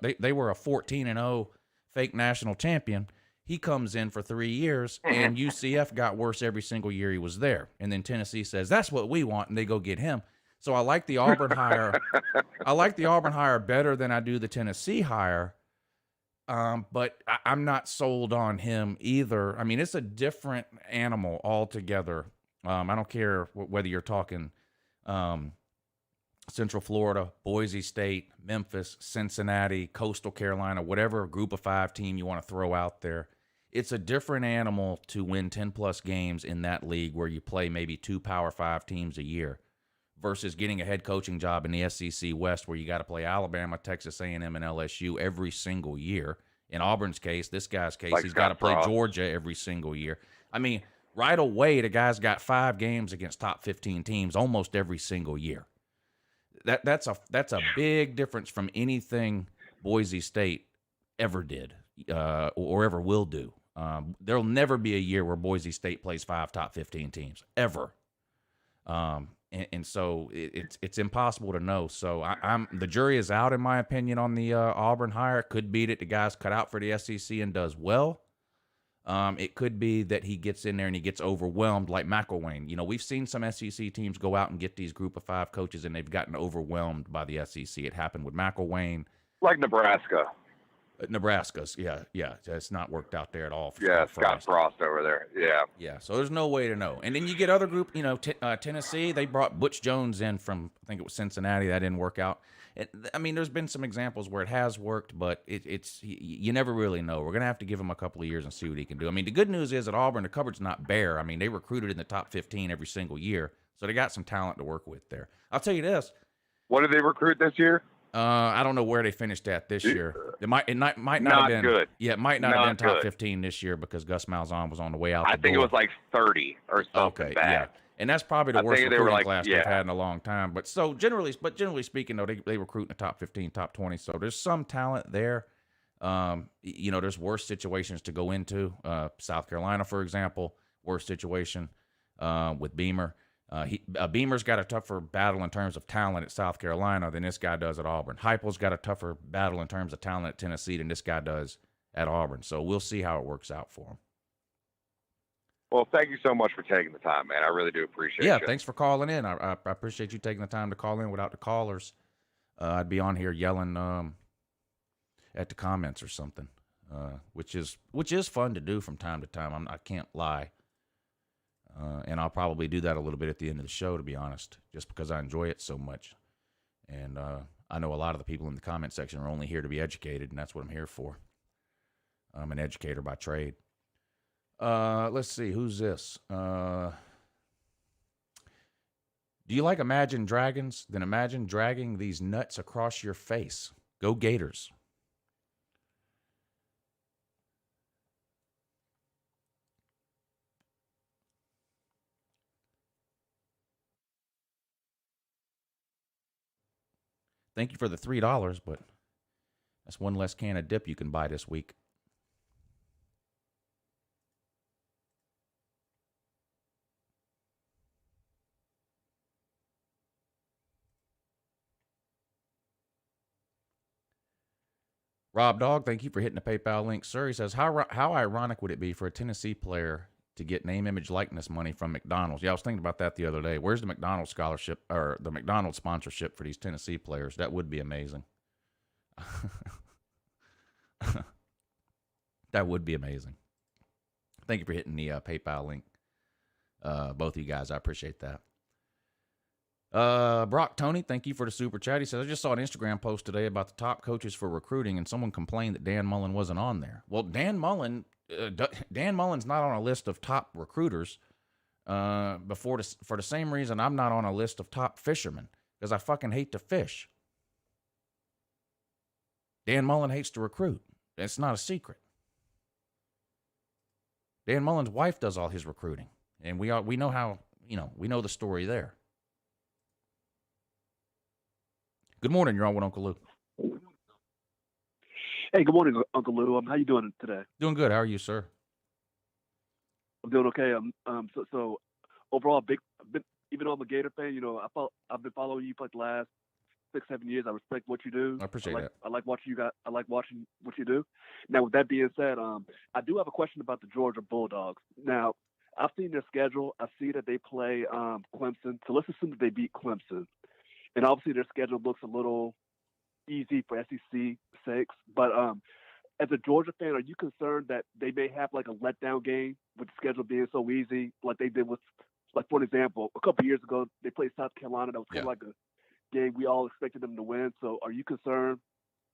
14-0 fake national champion. He comes in for 3 years, and UCF got worse every single year he was there. And then Tennessee says, that's what we want, and they go get him. So I like the Auburn hire. I like the Auburn hire better than I do the Tennessee hire, but I'm not sold on him either. I mean, it's a different animal altogether. I don't care whether you're talking Central Florida, Boise State, Memphis, Cincinnati, Coastal Carolina, whatever group of 5 team you want to throw out there. it's a different animal to win 10-plus games in that league where you play maybe 2 Power 5 teams a year versus getting a head coaching job in the SEC West where you got to play Alabama, Texas A&M, and LSU every single year. In Auburn's case, this guy's case, he's got to play Georgia every single year. I mean, right away, the guy's got 5 games against top 15 teams almost every single year. That's a big difference from anything Boise State ever did or ever will do. There'll never be a year where Boise State plays 5 top 15 teams, ever. And so it's impossible to know. So the jury is out, in my opinion, on the Auburn hire. It could be that the guy's cut out for the SEC and does well. It could be that he gets in there and he gets overwhelmed like McElwain. You know, we've seen some SEC teams go out and get these group of 5 coaches and they've gotten overwhelmed by the SEC. It happened with McElwain. Like Nebraska. Nebraska's, yeah. It's not worked out there at all. Scott Frost over there, Yeah, so there's no way to know. And then you get other group, Tennessee, they brought Butch Jones in from, I think it was Cincinnati. That didn't work out. I mean, there's been some examples where it has worked, but you never really know. We're going to have to give him a couple of years and see what he can do. I mean, the good news is at Auburn, the cupboard's not bare. I mean, they recruited in the top 15 every single year, so they got some talent to work with there. I'll tell you this. What did they recruit this year? I don't know where they finished at this year. It might not not have been good. Yeah, it might not have been top good. 15 this year because Gus Malzahn was on the way out. I think it was like 30 or something. Okay, bad. yeah, and that's probably the worst they were recruiting like- class yeah. they've had in a long time. But generally speaking, though, they recruit in the top 15, top 20. So there's some talent there. There's worse situations to go into. South Carolina, for example, worse situation with Beamer. Beamer's got a tougher battle in terms of talent at South Carolina than this guy does at Auburn. Heupel's got a tougher battle in terms of talent at Tennessee than this guy does at Auburn. So we'll see how it works out for him. Well, thank you so much for taking the time, man. I really do appreciate it. Yeah, thanks for calling in. I appreciate you taking the time to call in. Without the callers, I'd be on here yelling at the comments or something, which is fun to do from time to time. I can't lie. And I'll probably do that a little bit at the end of the show, to be honest, just because I enjoy it so much. And I know a lot of the people in the comment section are only here to be educated, and that's what I'm here for. I'm an educator by trade. Let's see, who's this? Do you like Imagine Dragons? Then imagine dragging these nuts across your face. Go Gators. Thank you for the $3, but that's one less can of dip you can buy this week. Rob Dog, thank you for hitting the PayPal link, sir. He says, how ironic would it be for a Tennessee player to get name, image, likeness money from McDonald's? Yeah, I was thinking about that the other day. Where's the McDonald's scholarship or the McDonald's sponsorship for these Tennessee players? That would be amazing. That would be amazing. Thank you for hitting the PayPal link. Both of you guys, I appreciate that. Brock Tony, thank you for the super chat. He says, I just saw an Instagram post today about the top coaches for recruiting, and someone complained that Dan Mullen wasn't on there. Well, Dan Mullen's not on a list of top recruiters for the same reason I'm not on a list of top fishermen, because I fucking hate to fish. Dan Mullen hates to recruit. It's not a secret. Dan Mullen's wife does all his recruiting, and we know how, we know the story there. Good morning. You're on with Uncle Lou. Hey, good morning, Uncle Lou. How you doing today? Doing good. How are you, sir? I'm doing okay. So overall, even though I'm a Gator fan, I've been following you for like the last 6-7 years. I respect what you do. I appreciate that. I like watching you guys. I like watching what you do. Now, with that being said, I do have a question about the Georgia Bulldogs. Now, I've seen their schedule. I see that they play Clemson. So let's assume that they beat Clemson. And obviously their schedule looks a little easy for SEC sakes. But as a Georgia fan, are you concerned that they may have like a letdown game with the schedule being so easy, like they did with, like for example, a couple of years ago they played South Carolina. That was kind of like a game we all expected them to win. So are you concerned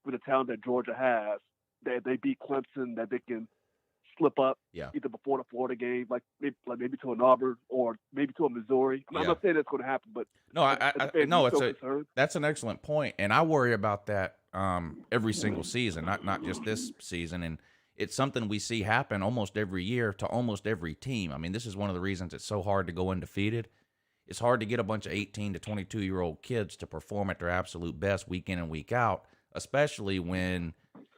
with the talent that Georgia has that if they beat Clemson that they can slip up, Yeah. either before the Florida game, like maybe to an Auburn or maybe to a Missouri. I'm not saying that's going to happen, but no, concerned? That's an excellent point, and I worry about that every single season, not just this season, and it's something we see happen almost every year to almost every team. I mean, this is one of the reasons it's so hard to go undefeated. It's hard to get a bunch of 18 to 22-year-old kids to perform at their absolute best week in and week out, especially when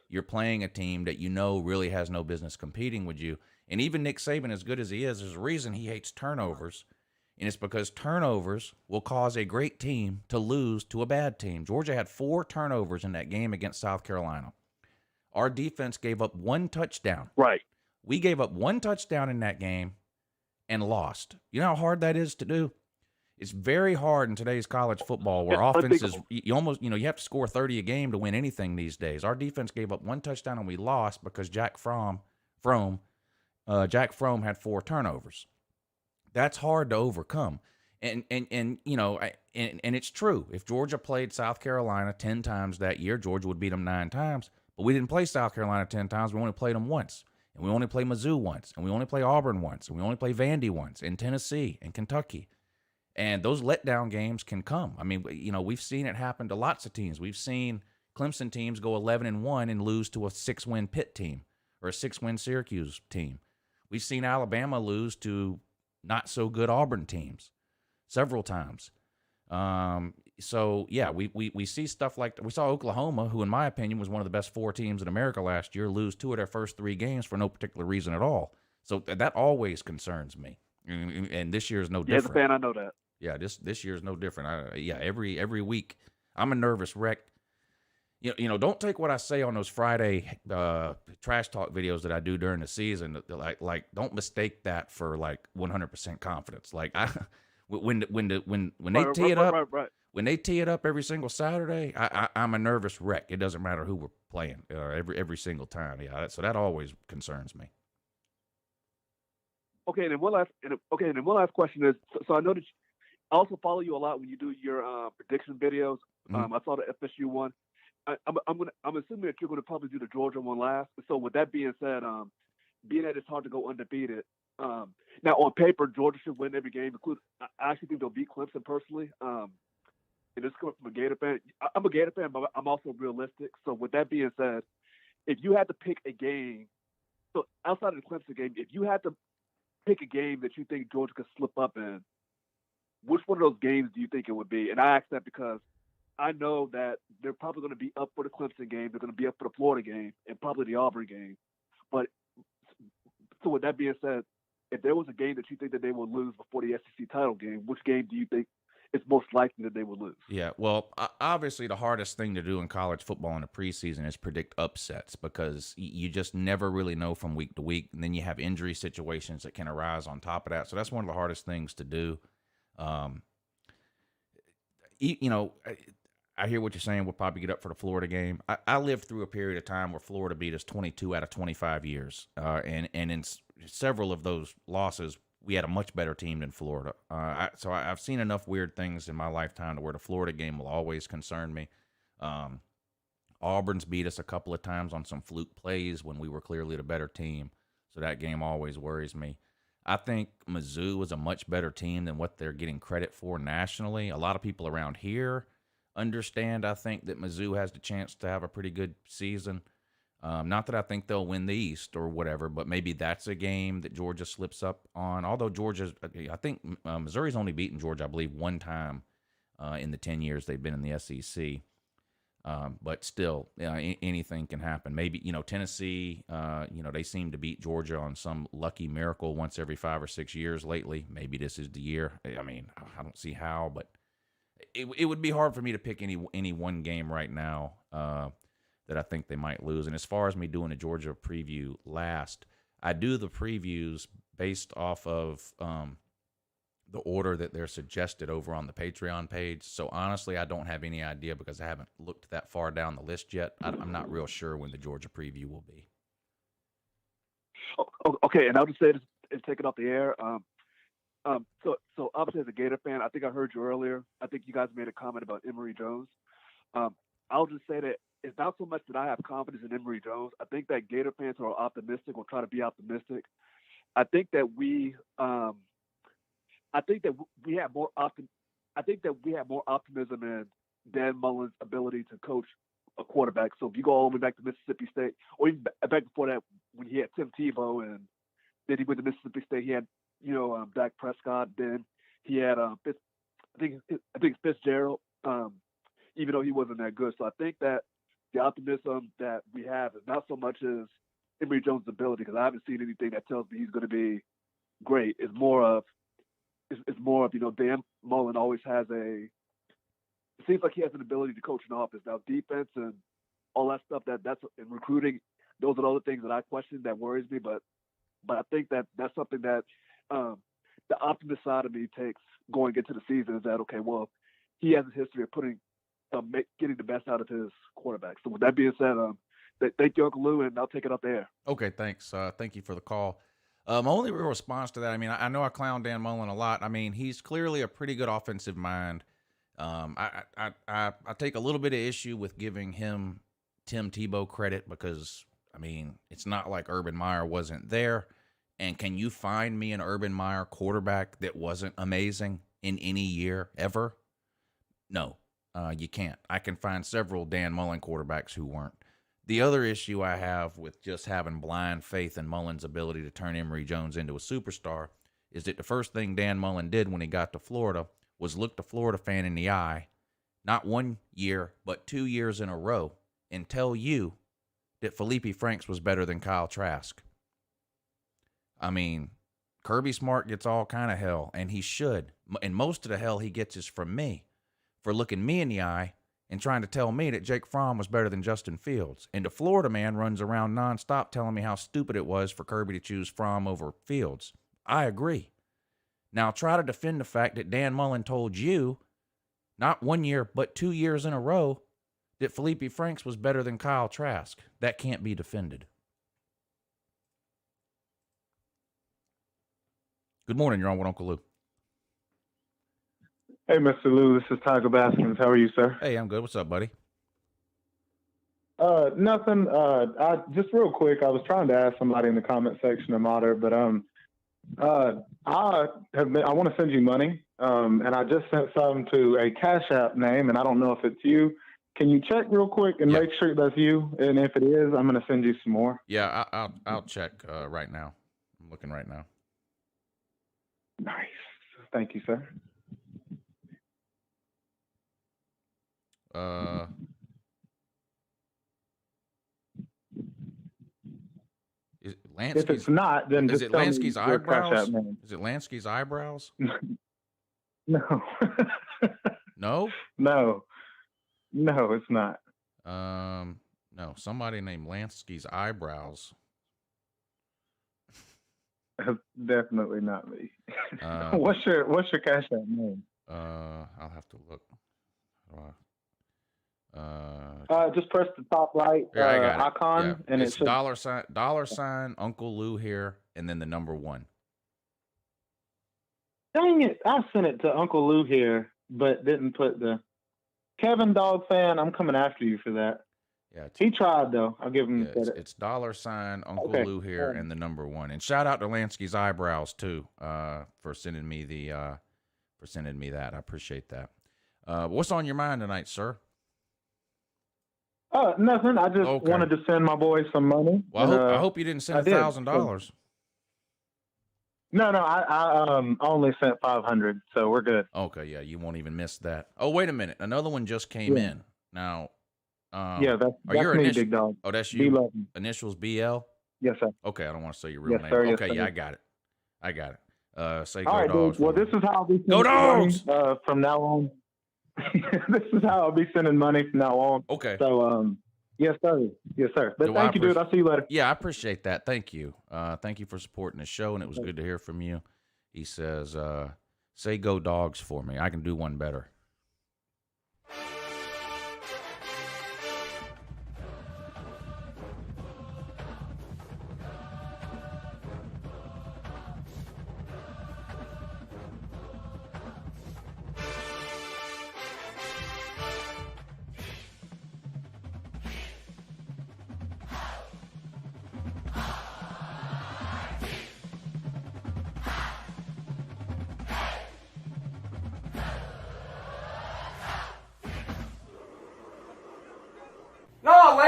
you're playing a team that you know really has no business competing with you. And even Nick Saban, as good as he is, there's a reason he hates turnovers, and it's because turnovers will cause a great team to lose to a bad team. Georgia had 4 turnovers in that game against South Carolina. Our defense gave up 1 touchdown. Right. We gave up 1 touchdown in that game and lost. You know how hard that is to do? It's very hard in today's college football where offenses, you have to score 30 a game to win anything these days. Our defense gave up 1 touchdown and we lost because Jack Fromm had 4 turnovers. That's hard to overcome. And it's true. If Georgia played South Carolina 10 times that year, Georgia would beat them 9 times. But we didn't play South Carolina 10 times. We only played them once. And we only play Mizzou once. And we only play Auburn once. And we only play Vandy once. In Tennessee and Kentucky. And those letdown games can come. I mean, we've seen it happen to lots of teams. We've seen Clemson teams go 11-1 and lose to a 6-win Pitt team or a 6-win Syracuse team. We've seen Alabama lose to not so good Auburn teams several times. So yeah, we see stuff like we saw Oklahoma, who in my opinion was one of the best 4 teams in America last year, lose 2 of their first 3 games for no particular reason at all. So that always concerns me. And this year is no different. As a fan, I know that. Yeah, this year is no different. Every week I'm a nervous wreck. Don't take what I say on those Friday trash talk videos that I do during the season. Like don't mistake that for like 100% confidence. Like when they tee it up, when they tee it up every single Saturday, I'm a nervous wreck. It doesn't matter who we're playing every single time. Yeah, so that always concerns me. Okay, and then one last question is: so I know that I also follow you a lot when you do your prediction videos. I saw the FSU one. I'm assuming that you're going to probably do the Georgia one last. So with that being said, being that it's hard to go undefeated, now on paper Georgia should win every game. I actually think they'll beat Clemson personally. And this is coming from a Gator fan. I'm a Gator fan, but I'm also realistic. So with that being said, if you had to pick a game, so outside of the Clemson game, if you had to pick a game that you think Georgia could slip up in, which one of those games do you think it would be? And I ask that because I know that they're probably going to be up for the Clemson game, they're going to be up for the Florida game, and probably the Auburn game. But so with that being said, if there was a game that you think that they will lose before the SEC title game, which game do you think it's most likely that they will lose? Yeah, well, obviously the hardest thing to do in college football in the preseason is predict upsets because you just never really know from week to week, and then you have injury situations that can arise on top of that. So that's one of the hardest things to do. I hear what you're saying. We'll probably get up for the Florida game. I lived through a period of time where Florida beat us 22 out of 25 years, and in several of those losses, we had a much better team than Florida. So I've seen enough weird things in my lifetime to where the Florida game will always concern me. Auburn's beat us a couple of times on some fluke plays when we were clearly the better team, so that game always worries me. I think Mizzou is a much better team than what they're getting credit for nationally. A lot of people around here understand, I think, that Mizzou has the chance to have a pretty good season. Not that I think they'll win the East or whatever, but maybe that's a game that Georgia slips up on. Although I think Missouri's only beaten Georgia, I believe, 1 time in the 10 years they've been in the SEC. But still, anything can happen. Maybe, Tennessee, they seem to beat Georgia on some lucky miracle once every 5 or 6 years lately. Maybe this is the year. I mean, I don't see how, but it would be hard for me to pick any one game right now that I think they might lose. And as far as me doing a Georgia preview last, I do the previews based off of the order that they're suggested over on the Patreon page. So honestly, I don't have any idea because I haven't looked that far down the list yet. I'm not real sure when the Georgia preview will be. Okay, and I'll just say this and take it off the air. So obviously as a Gator fan, I think I heard you earlier. I think you guys made a comment about Emory Jones. I'll just say that it's not so much that I have confidence in Emory Jones. I think that Gator fans who are optimistic will try to be optimistic. I think that we have more optimism in Dan Mullen's ability to coach a quarterback. So if you go all the way back to Mississippi State, or even back before that, when he had Tim Tebow, and then he went to Mississippi State, he had Dak Prescott. Then he had I think Fitzgerald, even though he wasn't that good. So I think that the optimism that we have is not so much as Emory Jones' ability, because I haven't seen anything that tells me he's going to be great. It's more of Dan Mullen always has it seems like he has an ability to coach an offense. Now defense and all that stuff, that's in recruiting, those are the other things that I question that worries me. But I think that that's something that the optimist side of me takes going into the season, is that, okay, well, he has a history of getting the best out of his quarterback. So with that being said, thank you, Uncle Lou, and I'll take it up there. Okay, thanks. Thank you for the call. My only real response to that, I mean, I know I clown Dan Mullen a lot. I mean, he's clearly a pretty good offensive mind. I take a little bit of issue with giving him Tim Tebow credit because, I mean, it's not like Urban Meyer wasn't there. And can you find me an Urban Meyer quarterback that wasn't amazing in any year ever? No, you can't. I can find several Dan Mullen quarterbacks who weren't. The other issue I have with just having blind faith in Mullen's ability to turn Emory Jones into a superstar is that the first thing Dan Mullen did when he got to Florida was look the Florida fan in the eye, not 1 year, but 2 years in a row, and tell you that Felipe Franks was better than Kyle Trask. I mean, Kirby Smart gets all kind of hell, and he should. And most of the hell he gets is from me for looking me in the eye and trying to tell me that Jake Fromm was better than Justin Fields. And the Florida man runs around nonstop telling me how stupid it was for Kirby to choose Fromm over Fields. I agree. Now try to defend the fact that Dan Mullen told you, not 1 year, but 2 years in a row, that Felipe Franks was better than Kyle Trask. That can't be defended. Good morning. You're on with Uncle Lou. Hey, Mr. Lou. This is Tiger Baskins. How are you, sir? Hey, I'm good. What's up, buddy? Nothing. I just real quick, I was trying to ask somebody in the comment section of Modder, but I want to send you money, and I just sent some to a Cash App name, and I don't know if it's you. Can you check real quick and make sure that's you? And if it is, I'm going to send you some more. Yeah, I'll check right now. I'm looking right now. Nice. Thank you, sir. Is it Lansky's, if it's not, then is just it tell Lansky's me your Cash eyebrows? App name. Is it Lansky's eyebrows? No. No? No, it's not. No, somebody named Lansky's eyebrows. That's definitely not me. What's your Cash App name? I'll have to look. Just press the top right I got icon, yeah. and it's it should... $sign Uncle Lou here, and then the number 1. Dang it! I sent it to Uncle Lou here, but didn't put the Kevin Dog fan. I'm coming after you for that. Yeah, he tried though. I'll give him credit. It's $sign Uncle Lou here, and the number 1. And shout out to Lansky's eyebrows too, for sending me that. I appreciate that. What's on your mind tonight, sir? Nothing. I just wanted to send my boy some money. Well, I hope you didn't send $1,000. No, I only sent 500, so we're good. Okay, yeah, you won't even miss that. Oh, wait a minute, another one just came in. Now, that's your me, Big Dog. Oh, that's you. B11. Initials BL. Yes, sir. Okay, I don't want to say your real name. Sir, okay, yes, yeah, sir. I got it. Say all go right, dogs. dude. Well, this is how I'll be sending go dogs money, from now on. This is how I'll be sending money from now on. Okay. So, yes, sir. Yes, sir. But thank you, dude. I'll see you later. Yeah, I appreciate that. Thank you. Thank you for supporting the show, and it was good to hear from you. He says, say go dogs for me. I can do one better.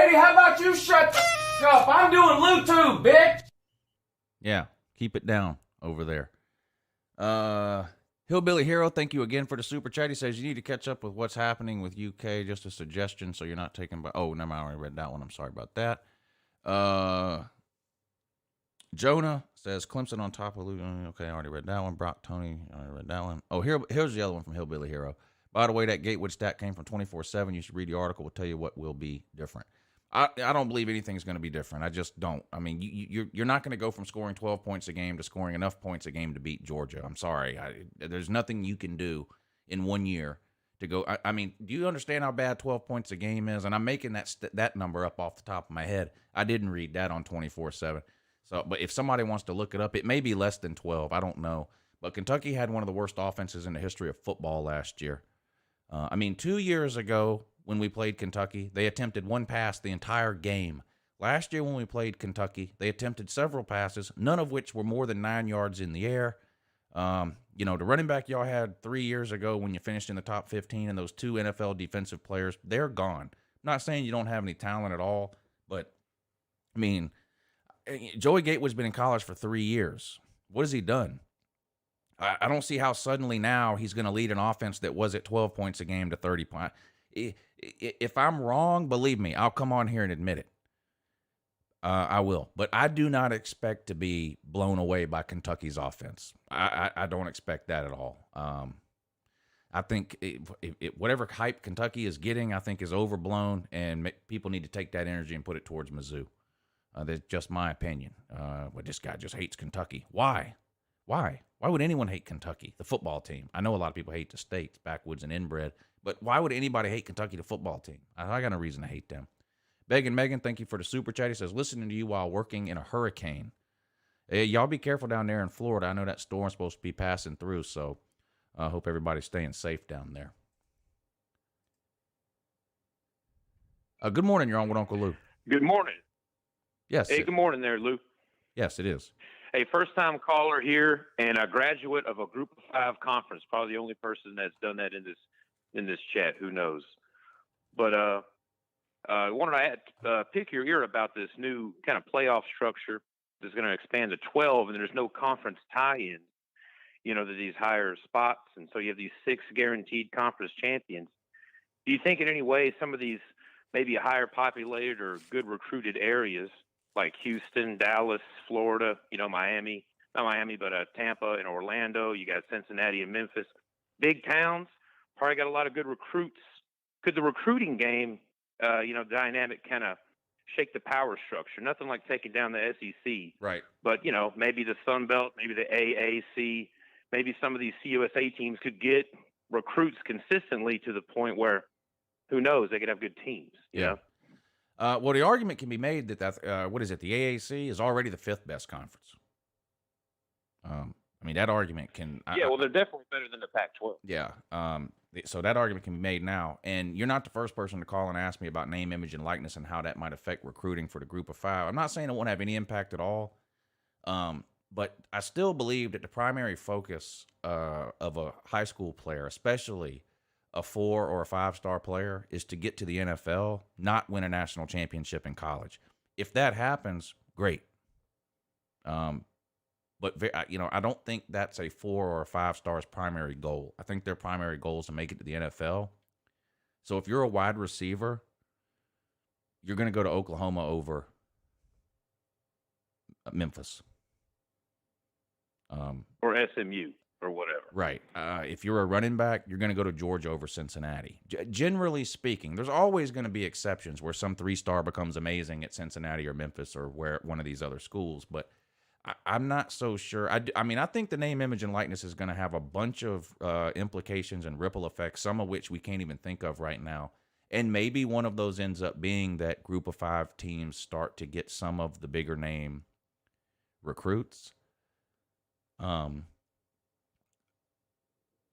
Brady, how about you shut the up? I'm doing LouTube, bitch. Yeah, keep it down over there. Hillbilly Hero, thank you again for the super chat. He says you need to catch up with what's happening with UK. Just a suggestion, so you're not taken by. Oh, never mind. I already read that one. I'm sorry about that. Jonah says Clemson on top of Lou. Okay, I already read that one. Brock Tony, I already read that one. Oh, here's the other one from Hillbilly Hero. By the way, that Gatewood stat came from 24/7. You should read the article. We'll tell you what will be different. I don't believe anything's going to be different. I just don't. I mean, you're not going to go from scoring 12 points a game to scoring enough points a game to beat Georgia. I'm sorry. There's nothing you can do in 1 year to go. I mean, do you understand how bad 12 points a game is? And I'm making that number up off the top of my head. I didn't read that on 24/7. So, but if somebody wants to look it up, it may be less than 12. I don't know. But Kentucky had one of the worst offenses in the history of football last year. 2 years ago, when we played Kentucky, they attempted one pass the entire game. Last year when we played Kentucky, they attempted several passes, none of which were more than 9 yards in the air. The running back y'all had 3 years ago when you finished in the top 15 and those 2 NFL defensive players, they're gone. I'm not saying you don't have any talent at all, but, I mean, Joey Gatewood's been in college for 3 years. What has he done? I don't see how suddenly now he's going to lead an offense that was at 12 points a game to 30 points. If I'm wrong, believe me, I'll come on here and admit it. I will. But I do not expect to be blown away by Kentucky's offense. I don't expect that at all. I think whatever hype Kentucky is getting, I think is overblown, and people need to take that energy and put it towards Mizzou. That's just my opinion. This guy just hates Kentucky. Why? Why would anyone hate Kentucky, the football team? I know a lot of people hate the state, backwoods and inbred, but why would anybody hate Kentucky, the football team? I got no reason to hate them. Megan, thank you for the super chat. He says, listening to you while working in a hurricane. Hey, y'all be careful down there in Florida. I know that storm's supposed to be passing through, so I hope everybody's staying safe down there. Good morning. You're on with Uncle Lou. Good morning. Yes. Hey, good morning there, Lou. Yes, it is. Hey, first-time caller here and a graduate of a Group of 5 conference. Probably the only person that's done that in this chat. Who knows? But I wanted to pick your ear about this new kind of playoff structure that's going to expand to 12, and there's no conference tie-in, to these higher spots. And so you have these 6 guaranteed conference champions. Do you think in any way some of these maybe higher populated or good recruited areas like Houston, Dallas, Florida, Miami, not Miami, but Tampa and Orlando, you got Cincinnati and Memphis, big towns, probably got a lot of good recruits. Could the recruiting game, dynamic kind of shake the power structure? Nothing like taking down the SEC. Right. But, maybe the Sun Belt, maybe the AAC, maybe some of these CUSA teams could get recruits consistently to the point where, who knows, they could have good teams. Yeah. Well, the argument can be made that the AAC is already the 5th best conference. That argument can. Well, they're definitely better than the Pac-12. Yeah. So that argument can be made now, and you're not the first person to call and ask me about name, image, and likeness and how that might affect recruiting for the Group of 5. I'm not saying it won't have any impact at all, but I still believe that the primary focus of a high school player, especially a 4 or a 5-star player, is to get to the NFL, not win a national championship in college. If that happens, great. But I don't think that's a 4 or a 5-star's primary goal. I think their primary goal is to make it to the NFL. So if you're a wide receiver, you're going to go to Oklahoma over Memphis. Or SMU. Or whatever. Right. If you're a running back, you're going to go to Georgia over Cincinnati. Generally speaking, there's always going to be exceptions where some 3-star becomes amazing at Cincinnati or Memphis or where one of these other schools. But I'm not so sure. I think the name, image, and likeness is going to have a bunch of implications and ripple effects, some of which we can't even think of right now. And maybe one of those ends up being that Group of 5 teams start to get some of the bigger name recruits.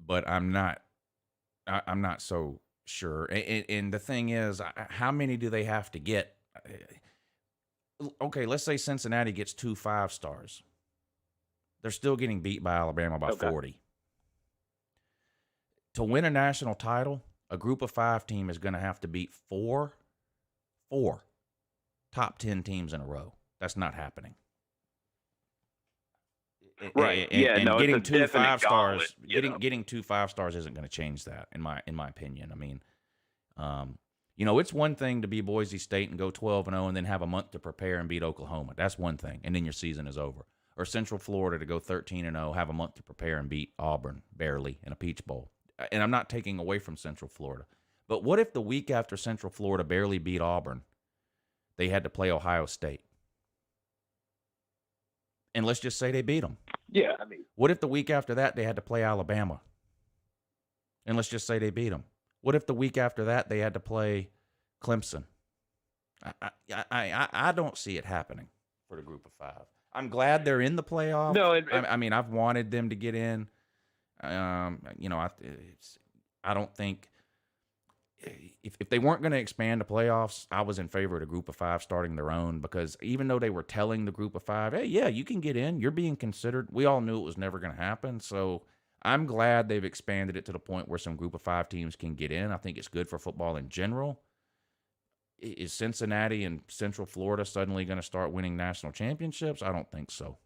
But I'm not so sure. And the thing is, how many do they have to get? Okay, let's say Cincinnati gets 2 5-stars. They're still getting beat by Alabama by 40. To win a national title, a Group of 5 team is going to have to beat 4 top 10 teams in a row. That's not happening. Right. And no, getting it's a two definite 5 stars, gauntlet, getting 2 5 stars isn't going to change that, in my opinion. I mean, it's one thing to be Boise State and go 12-0 and then have a month to prepare and beat Oklahoma. That's one thing, and then your season is over. Or Central Florida to go 13-0, have a month to prepare and beat Auburn barely in a Peach Bowl. And I'm not taking away from Central Florida. But what if the week after Central Florida barely beat Auburn, they had to play Ohio State? And let's just say they beat them. Yeah, I mean, what if the week after that they had to play Alabama? And let's just say they beat them. What if the week after that they had to play Clemson? I don't see it happening for the group of 5. I'm glad they're in the playoff. No, I mean, I've wanted them to get in. I don't think if they weren't going to expand the playoffs, I was in favor of the group of 5 starting their own, because even though they were telling the group of 5, hey, yeah, you can get in, you're being considered, we all knew it was never going to happen. So I'm glad they've expanded it to the point where some group of 5 teams can get in. I think it's good for football in general. Is Cincinnati and Central Florida suddenly going to start winning national championships? I don't think so.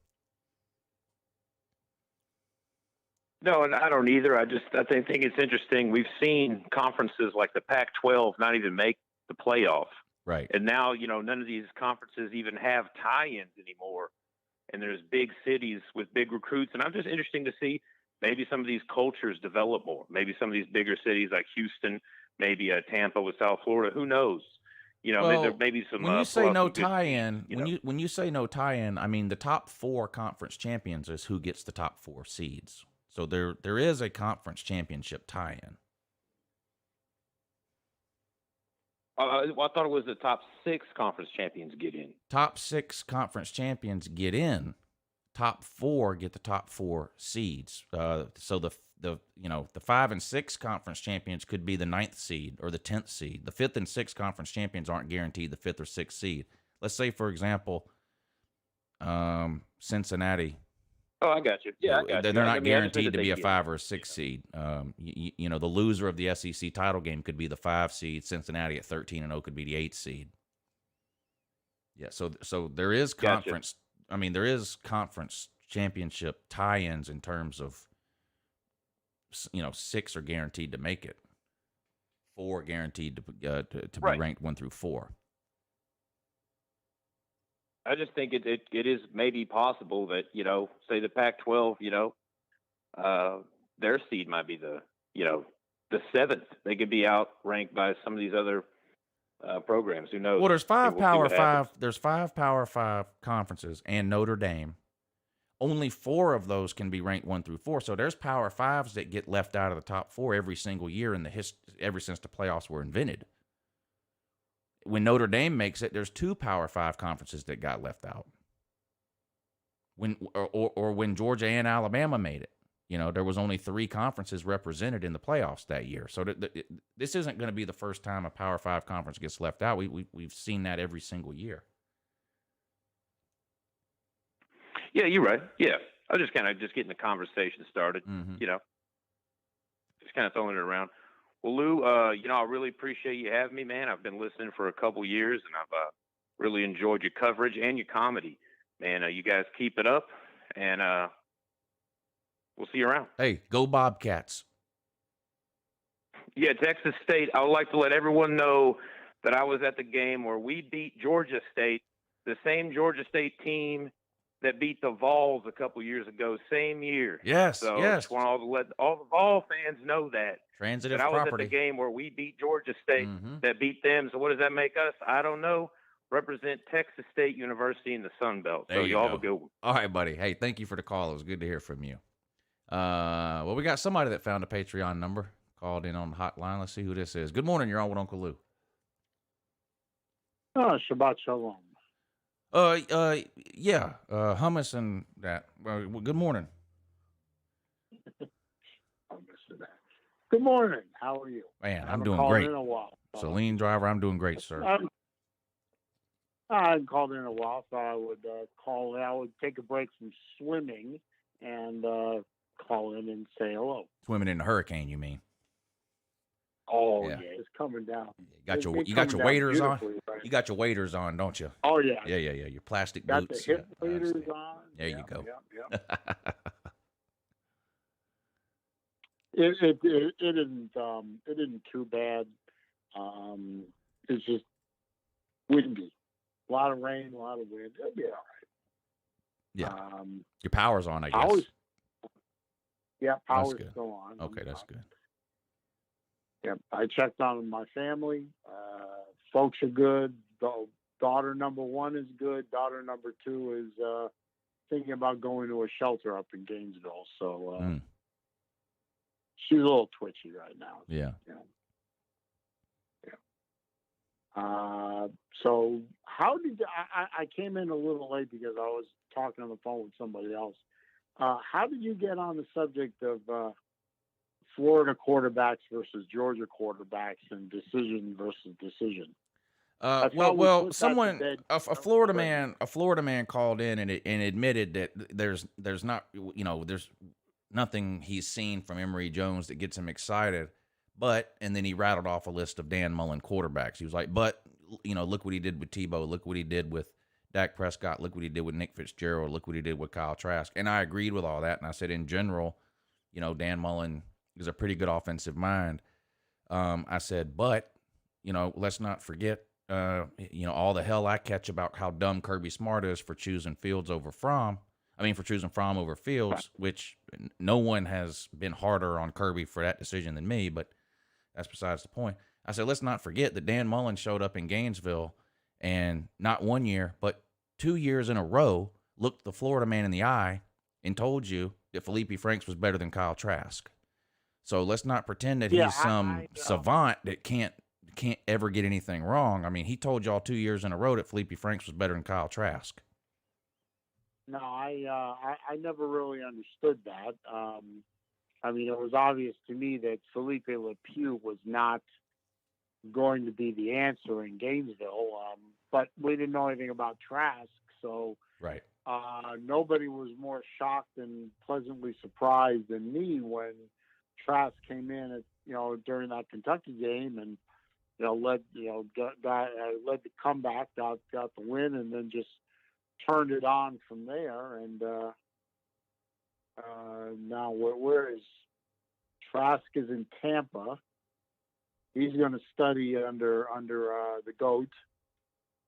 No, and I don't either. I think it's interesting. We've seen conferences like the Pac-12 not even make the playoff. Right. And now, none of these conferences even have tie-ins anymore. And there's big cities with big recruits. And I'm just interesting to see maybe some of these cultures develop more. Maybe some of these bigger cities like Houston, maybe Tampa with South Florida. Who knows? There may be some. When you say no tie-in, when you say no tie-in, I mean the top 4 conference champions is who gets the top 4 seeds. So there is a conference championship tie-in. I thought it was the top 6 conference champions get in. Top 6 conference champions get in. Top 4 get the top 4 seeds. So the 5 and 6 conference champions could be the 9th seed or the 10th seed. The 5th and 6th conference champions aren't guaranteed the 5th or 6th seed. Let's say, for example, Cincinnati. Oh, I got you. Yeah, I got you. They're not guaranteed to be a 5 or a 6 seed. The loser of the SEC title game could be the 5 seed. Cincinnati at 13-0 could be the 8 seed. Yeah, so there is conference. Gotcha. I mean, there is conference championship tie-ins in terms of, 6 are guaranteed to make it, 4 guaranteed to be ranked 1 through 4. I just think it is maybe possible that, say the Pac-12, their seed might be the 7th. They could be outranked by some of these other programs. Who knows? Well, there's 5 we'll Power 5. There's 5 Power 5 conferences and Notre Dame. Only 4 of those can be ranked 1 through 4. So there's Power 5s that get left out of the top 4 every single year ever since the playoffs were invented. When Notre Dame makes it, there's 2 Power 5 conferences that got left out. When Georgia and Alabama made it, there was only 3 conferences represented in the playoffs that year. So this isn't going to be the first time a Power 5 conference gets left out. We've seen that every single year. Yeah, you're right. Yeah, I was just kind of getting the conversation started. Mm-hmm. Just kind of throwing it around. Well, Lou, I really appreciate you having me, man. I've been listening for a couple years, and I've really enjoyed your coverage and your comedy. Man, you guys keep it up, and we'll see you around. Hey, go Bobcats. Yeah, Texas State. I would like to let everyone know that I was at the game where we beat Georgia State, the same Georgia State team that beat the Vols a couple years ago, same year. Yes, so yes. I just want all the Vol fans know that. Transitive I was property. at the game where we beat Georgia State, that beat them. So what does that make us? I don't know. Represent Texas State University in the Sun Belt. There So you y'all go. have a good one. All right, buddy. Hey, thank you for the call. It was good to hear from you. Well, we got somebody that found a Patreon number, called in on the hotline. Let's see who this is. Good morning. You're on with Uncle Lou. Shabbat Shalom. Yeah, hummus and that. Well, good morning. Good morning. How are you? Man, I I'm haven't doing called great. in a while. Celine driver, I'm doing great, sir. I hadn't called in a while, so I would call in. I would take a break from swimming and call in and say hello. Swimming in the hurricane, you mean? Oh Yeah. it's coming down. You got your waders on. Right? You got your waders on, don't you? Oh yeah. Yeah. Your plastic Got boots. the hip Yeah, I waders understand. on. There you go. Yep. It isn't too bad. It's just windy. A lot of rain, a lot of wind. It'll be all right. Yeah. Your power's on, I guess. Power's good. still on. Okay, that's good. Yep. I checked on my family. Folks are good. Daughter number 1 is good. Daughter number 2 is thinking about going to a shelter up in Gainesville. So she's a little twitchy right now. Yeah. So how did I came in a little late because I was talking on the phone with somebody else. How did you get on the subject of Florida quarterbacks versus Georgia quarterbacks and decision versus decision? Well, someone, a Florida man called in and admitted that there's not, there's nothing he's seen from Emory Jones that gets him excited. And then he rattled off a list of Dan Mullen quarterbacks. He was like, look what he did with Tebow. Look what he did with Dak Prescott. Look what he did with Nick Fitzgerald. Look what he did with Kyle Trask. And I agreed with all that. And I said, in general, Dan Mullen is a pretty good offensive mind. I said, let's not forget, all the hell I catch about how dumb Kirby Smart is for choosing Fromm over Fields, which no one has been harder on Kirby for that decision than me, but that's besides the point. I said, let's not forget that Dan Mullen showed up in Gainesville and not 1 year, but 2 years in a row looked the Florida man in the eye and told you that Felipe Franks was better than Kyle Trask. So let's not pretend that he's some savant that can't ever get anything wrong. I mean, he told y'all 2 years in a row that Felipe Franks was better than Kyle Trask. No, I never really understood that. It was obvious to me that Felipe LePew was not going to be the answer in Gainesville, but we didn't know anything about Trask, so right. Nobody was more shocked and pleasantly surprised than me when Trask came in during that Kentucky game and led the comeback, got the win, and then just turned it on from there. And now where is Trask? Is in Tampa. He's going to study under the GOAT,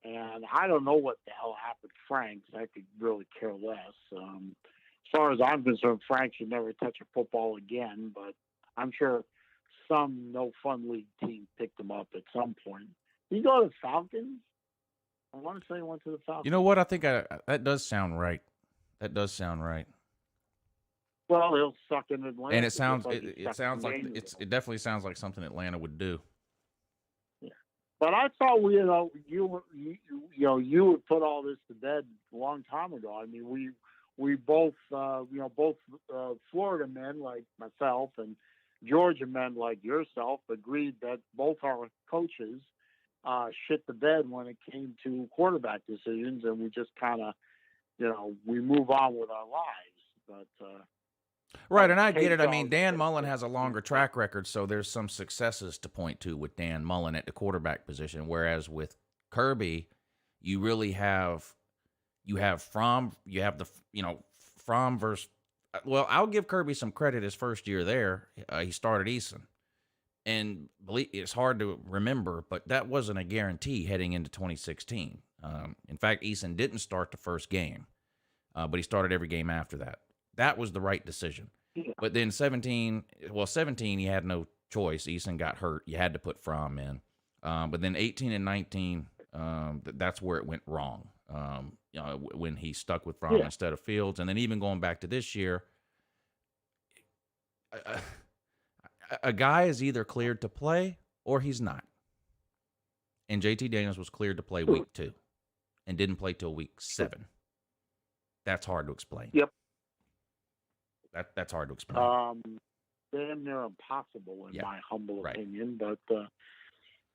and I don't know what the hell happened to Franks. I could really care less. As far as I'm concerned, Franks should never touch a football again, but I'm sure some no-fun league team picked him up at some point. Did he go to the Falcons? I want to say he went to the Falcons. You know what? I think that does sound right. That does sound right. Well, he'll suck in Atlanta. And it definitely sounds like something Atlanta would do. Yeah. But I thought you would put all this to bed a long time ago. I mean, we both Florida men like myself and Georgia men like yourself agreed that both our coaches shit the bed when it came to quarterback decisions, and we just kind of, we move on with our lives. But right, and I get it. I mean, Dan Mullen has a longer track record, so there's some successes to point to with Dan Mullen at the quarterback position, whereas with Kirby, you really have Fromm versus. Well, I'll give Kirby some credit his first year there. He started Eason. And it's hard to remember, but that wasn't a guarantee heading into 2016. In fact, Eason didn't start the first game, but he started every game after that. That was the right decision. Yeah. But then 17, he had no choice. Eason got hurt. You had to put Fromm in. But then 18 and 19, that's where it went wrong. When he stuck with Fromm instead of Fields. And then even going back to this year, a guy is either cleared to play or he's not. And JT Daniels was cleared to play week 2 and didn't play till week 7. That's hard to explain. Yep. That's hard to explain. Damn near impossible in my humble opinion, but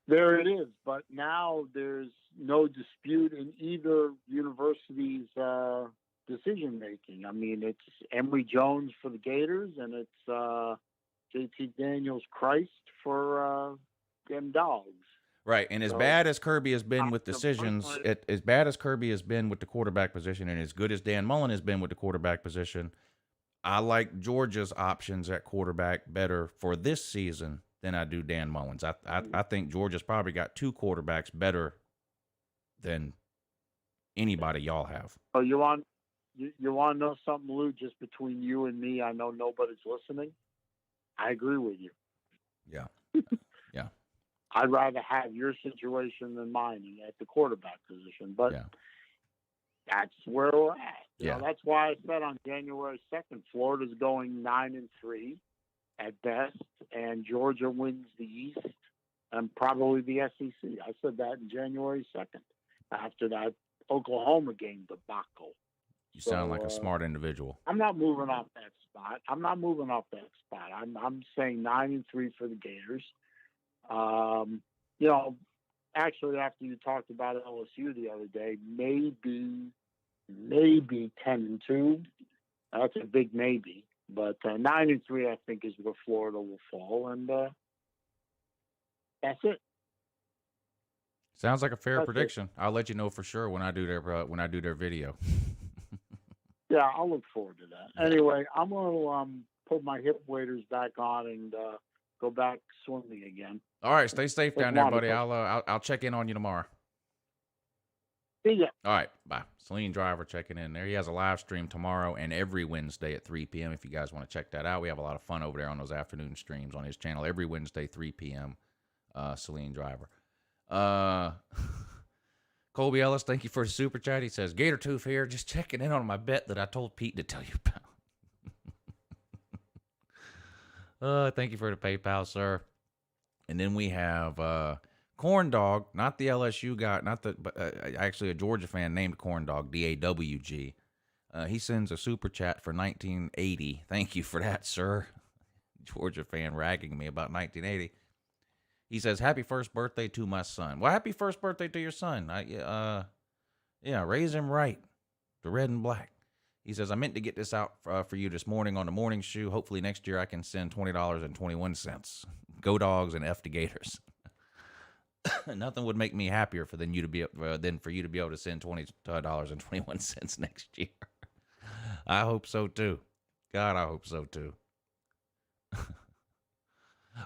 there it is. But now there's no dispute in either university's decision making. I mean, it's Emory Jones for the Gators, and it's JT Daniels Christ for them dogs. Right, and as So, bad as Kirby has been with decisions, as bad as Kirby has been with the quarterback position, and as good as Dan Mullen has been with the quarterback position, I like Georgia's options at quarterback better for this season than I do Dan Mullen's. I think Georgia's probably got two quarterbacks better than anybody y'all have. Oh, you want to know something, Lou? Just between you and me, I know nobody's listening. I agree with you. Yeah. Yeah. I'd rather have your situation than mine at the quarterback position, but that's where we're at. You know, that's why I said on January 2nd, Florida's going 9-3 at best, and Georgia wins the East and probably the SEC. I said that in January 2nd after that Oklahoma game debacle. You sound like a smart individual. I'm not moving off that spot. I'm saying 9-3 for the Gators. You know, actually, after you talked about LSU the other day, maybe 10-2. That's a big maybe, but 9-3 I think is where Florida will fall, and that's it. Sounds like a fair prediction. I'll let you know for sure when I do their video. Yeah, I'll look forward to that. Anyway, I'm going to put my hip waders back on and go back swimming again. All right, stay safe down there, buddy. I'll check in on you tomorrow. See ya. All right, bye. Celine Driver checking in there. He has a live stream tomorrow and every Wednesday at 3 p.m. If you guys want to check that out, we have a lot of fun over there on those afternoon streams on his channel every Wednesday, 3 p.m. Celine Driver. Colby Ellis, thank you for the super chat. He says, Gator Tooth here, just checking in on my bet that I told Pete to tell you about. Thank you for the PayPal, sir. And then we have Corn Dog, not the LSU guy, but actually a Georgia fan named Corn Dog, DAWG. He sends a super chat for 1980. Thank you for that, sir. Georgia fan ragging me about 1980. He says, happy first birthday to my son. Well, happy first birthday to your son. Raise him right. The red and black. He says, I meant to get this out for you this morning on the morning shoe. Hopefully next year I can send $20.21. Go Dogs and F the Gators. Nothing would make me happier than for you to be able to send $20.21 next year. I hope so too. God, I hope so too.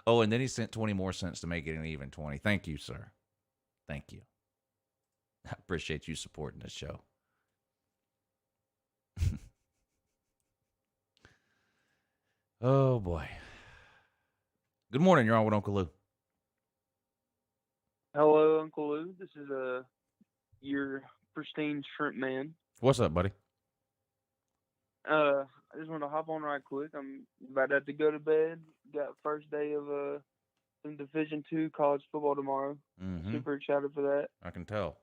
Oh, and then he sent 20 more cents to make it an even 20. Thank you, sir. Thank you. I appreciate you supporting this show. Oh, boy. Good morning. You're on with Uncle Lou. Hello, Uncle Lou. This is your pristine shrimp man. What's up, buddy? I just want to hop on right quick. I'm about to have to go to bed. Got first day of some Division II college football tomorrow. Mm-hmm. Super excited for that. I can tell.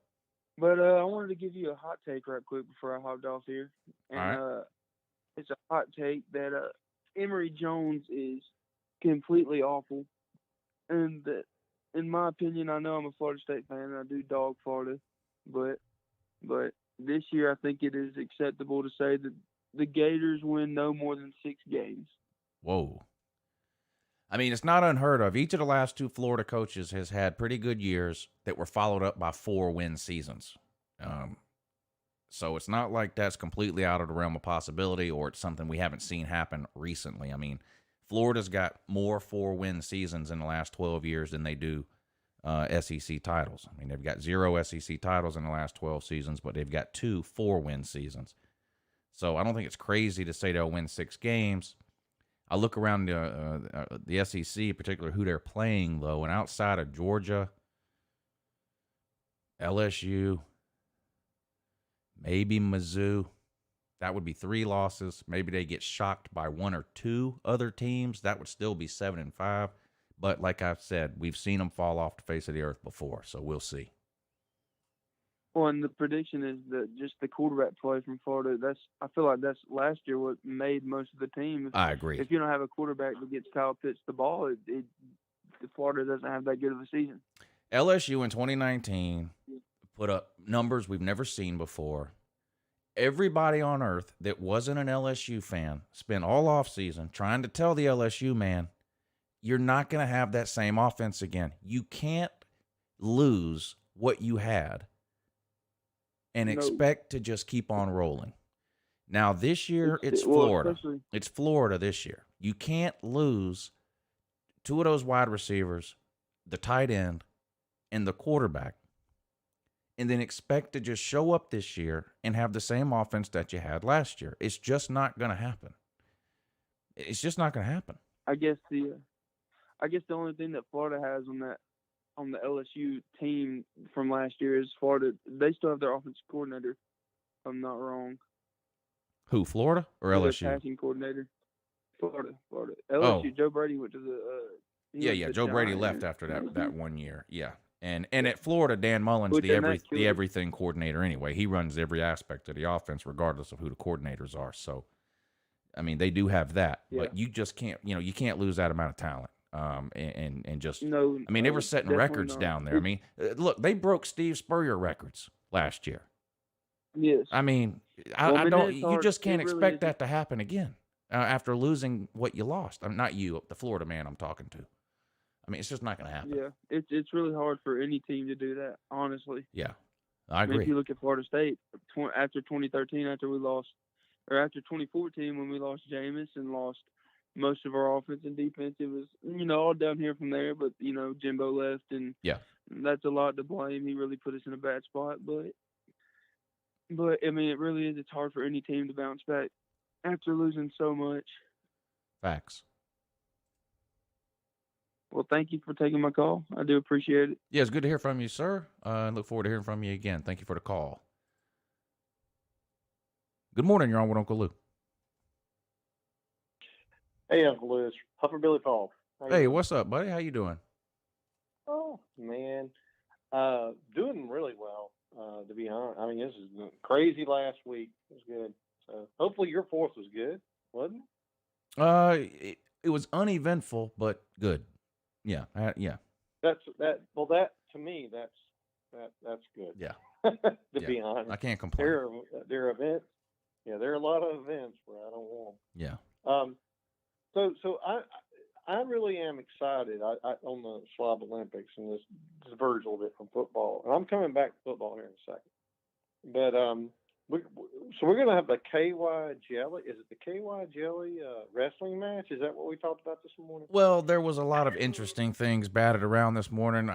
But I wanted to give you a hot take right quick before I hopped off here. And all right. It's a hot take that Emory Jones is completely awful. And that, in my opinion, I know I'm a Florida State fan and I do dog Florida, but this year I think it is acceptable to say that the Gators win no more than 6 games. Whoa. I mean, it's not unheard of. Each of the last 2 Florida coaches has had pretty good years that were followed up by 4-win seasons. So it's not like that's completely out of the realm of possibility or it's something we haven't seen happen recently. I mean, Florida's got more 4-win seasons in the last 12 years than they do SEC titles. I mean, they've got 0 SEC titles in the last 12 seasons, but they've got 2 4-win seasons. So I don't think it's crazy to say they'll win 6 games. I look around the SEC, particularly who they're playing, though, and outside of Georgia, LSU, maybe Mizzou, that would be 3 losses. Maybe they get shocked by 1 or 2 other teams. That would still be 7-5. But like I've said, we've seen them fall off the face of the earth before, so we'll see. Well, and the prediction is that just the quarterback play from Florida, I feel like that's last year what made most of the team. I agree. If you don't have a quarterback that gets Kyle Pitts the ball, Florida doesn't have that good of a season. LSU in 2019 put up numbers we've never seen before. Everybody on earth that wasn't an LSU fan spent all offseason trying to tell the LSU man, you're not going to have that same offense again. You can't lose what you had and expect to just keep on rolling. Now, this year, it's Florida. It's Florida this year. You can't lose two of those wide receivers, the tight end, and the quarterback, and then expect to just show up this year and have the same offense that you had last year. It's just not going to happen. It's just not going to happen. I guess the only thing that Florida has on the LSU team from last year is Florida. They still have their offensive coordinator, if I'm not wrong. Who, Florida or LSU? Their passing coordinator. Florida. LSU. Joe Brady went to the. Joe Brady left after that 1 year. Yeah. And at Florida, Dan Mullen's the everything coordinator anyway. He runs every aspect of the offense regardless of who the coordinators are. So, I mean, they do have that, but you just can't, you can't lose that amount of talent. And just, I mean, they were setting records down there. I mean, look, they broke Steve Spurrier records last year. Yes. I mean, you just can't expect that to happen again after losing what you lost. I'm not you, the Florida man I'm talking to. I mean, it's just not going to happen. Yeah, it's really hard for any team to do that, honestly. Yeah, I agree. If you look at Florida State, after 2013, after 2014, when we lost Jameis and lost most of our offense and defense, it was, all down here from there. But, Jimbo left, and that's a lot to blame. He really put us in a bad spot. But I mean, it really is. It's hard for any team to bounce back after losing so much. Facts. Well, thank you for taking my call. I do appreciate it. Yeah, it's good to hear from you, sir. I look forward to hearing from you again. Thank you for the call. Good morning. You're on with Uncle Lou. Hey, Uncle Lou. It's Puffer Billy Paul. Hey, what's up, buddy? How you doing? Oh, man. Doing really well, to be honest. I mean, this is crazy last week. It was good. So hopefully your fourth was good, wasn't it? It was uneventful, but good. Yeah, yeah. That to me, that's good. Yeah. To be honest, I can't complain. There are events. Yeah, there are a lot of events where I don't want them. Yeah. So I really am excited on the Slob Olympics, and this diverges a little bit from football. And I'm coming back to football here in a second. But we're going to have the KY Jelly. Is it the KY Jelly wrestling match? Is that what we talked about this morning? Well, there was a lot of interesting things batted around this morning,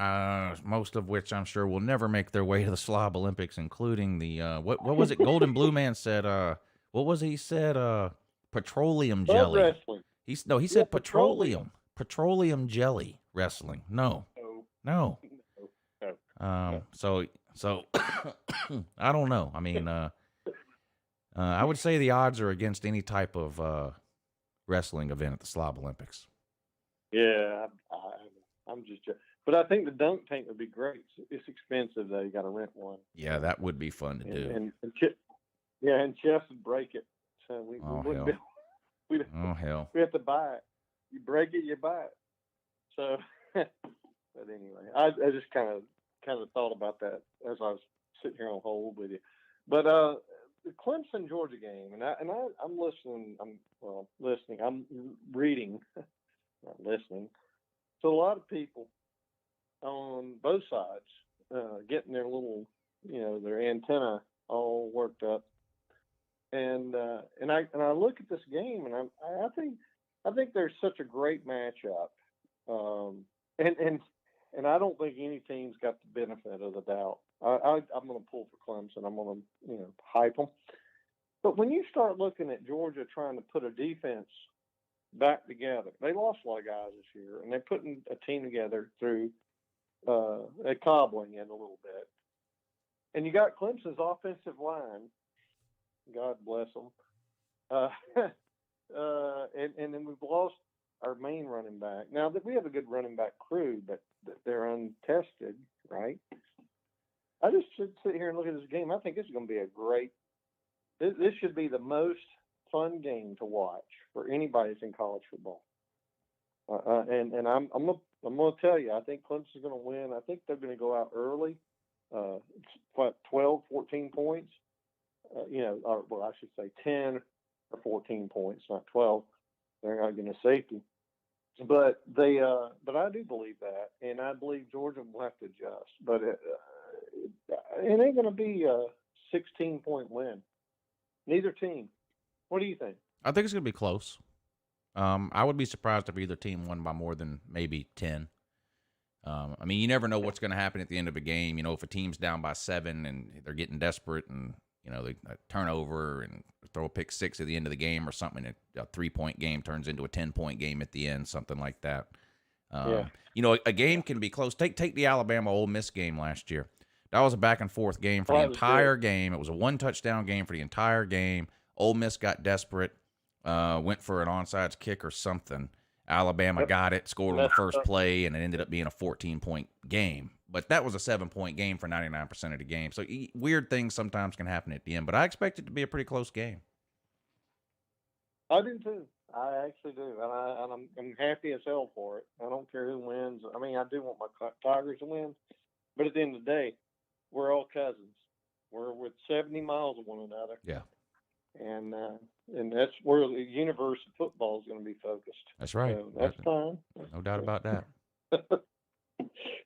most of which I'm sure will never make their way to the Slob Olympics, including the, what was it? Golden Blue Man said, what was it? He said petroleum jelly. Wrestling. He said petroleum. Petroleum jelly wrestling. No. So I don't know. I mean, I would say the odds are against any type of wrestling event at the Slob Olympics. Yeah, I'm just joking. But I think the dunk tank would be great. It's expensive though. You got to rent one. Yeah, that would be fun to do. And Chef would break it. So we wouldn't hell. We have to buy it. You break it, you buy it. So, but anyway, I just kind of thought about that as I was sitting here on hold with you. But the Clemson Georgia game, and I'm listening. I'm reading, not listening. So a lot of people on both sides getting their little, their antenna all worked up. And I look at this game, and I think there's such a great matchup, and I don't think any team's got the benefit of the doubt. I'm going to pull for Clemson. I'm going to hype them. But when you start looking at Georgia trying to put a defense back together, they lost a lot of guys this year, and they're putting a team together through a cobbling in a little bit. And you got Clemson's offensive line. God bless them. And then we've lost our main running back. Now that we have a good running back crew, but they're untested, right? I just should sit here and look at this game. I think this is going to be a great. This should be the most fun game to watch for anybody that's in college football. And I'm going to tell you, I think Clemson's going to win. I think they're going to go out early. 12, 14 points. I should say 10 or 14 points, not 12. They're not getting a safety. but I do believe that, and I believe Georgia will have to adjust. But it ain't going to be a 16-point win. Neither team. What do you think? I think it's going to be close. I would be surprised if either team won by more than maybe 10. I mean, you never know what's going to happen at the end of a game. You know, if a team's down by 7 and they're getting desperate and, you know, they turn over and throw a pick 6 at the end of the game or something, a 3-point game turns into a 10-point game at the end, something like that. You know, a game can be close. Take the Alabama Ole Miss game last year. That was a back-and-forth game for the entire game. It was a one-touchdown game for the entire game. Ole Miss got desperate, went for an onside kick or something. Alabama got it, scored on the first play, and it ended up being a 14-point game. But that was a 7-point game for 99% of the game. So weird things sometimes can happen at the end. But I expect it to be a pretty close game. I do too. I actually do, and I'm happy as hell for it. I don't care who wins. I mean, I do want my Tigers to win, but at the end of the day, we're all cousins. We're with 70 miles of one another. Yeah. And that's where the universe of football is going to be focused. That's right. So that's fine. No doubt about that.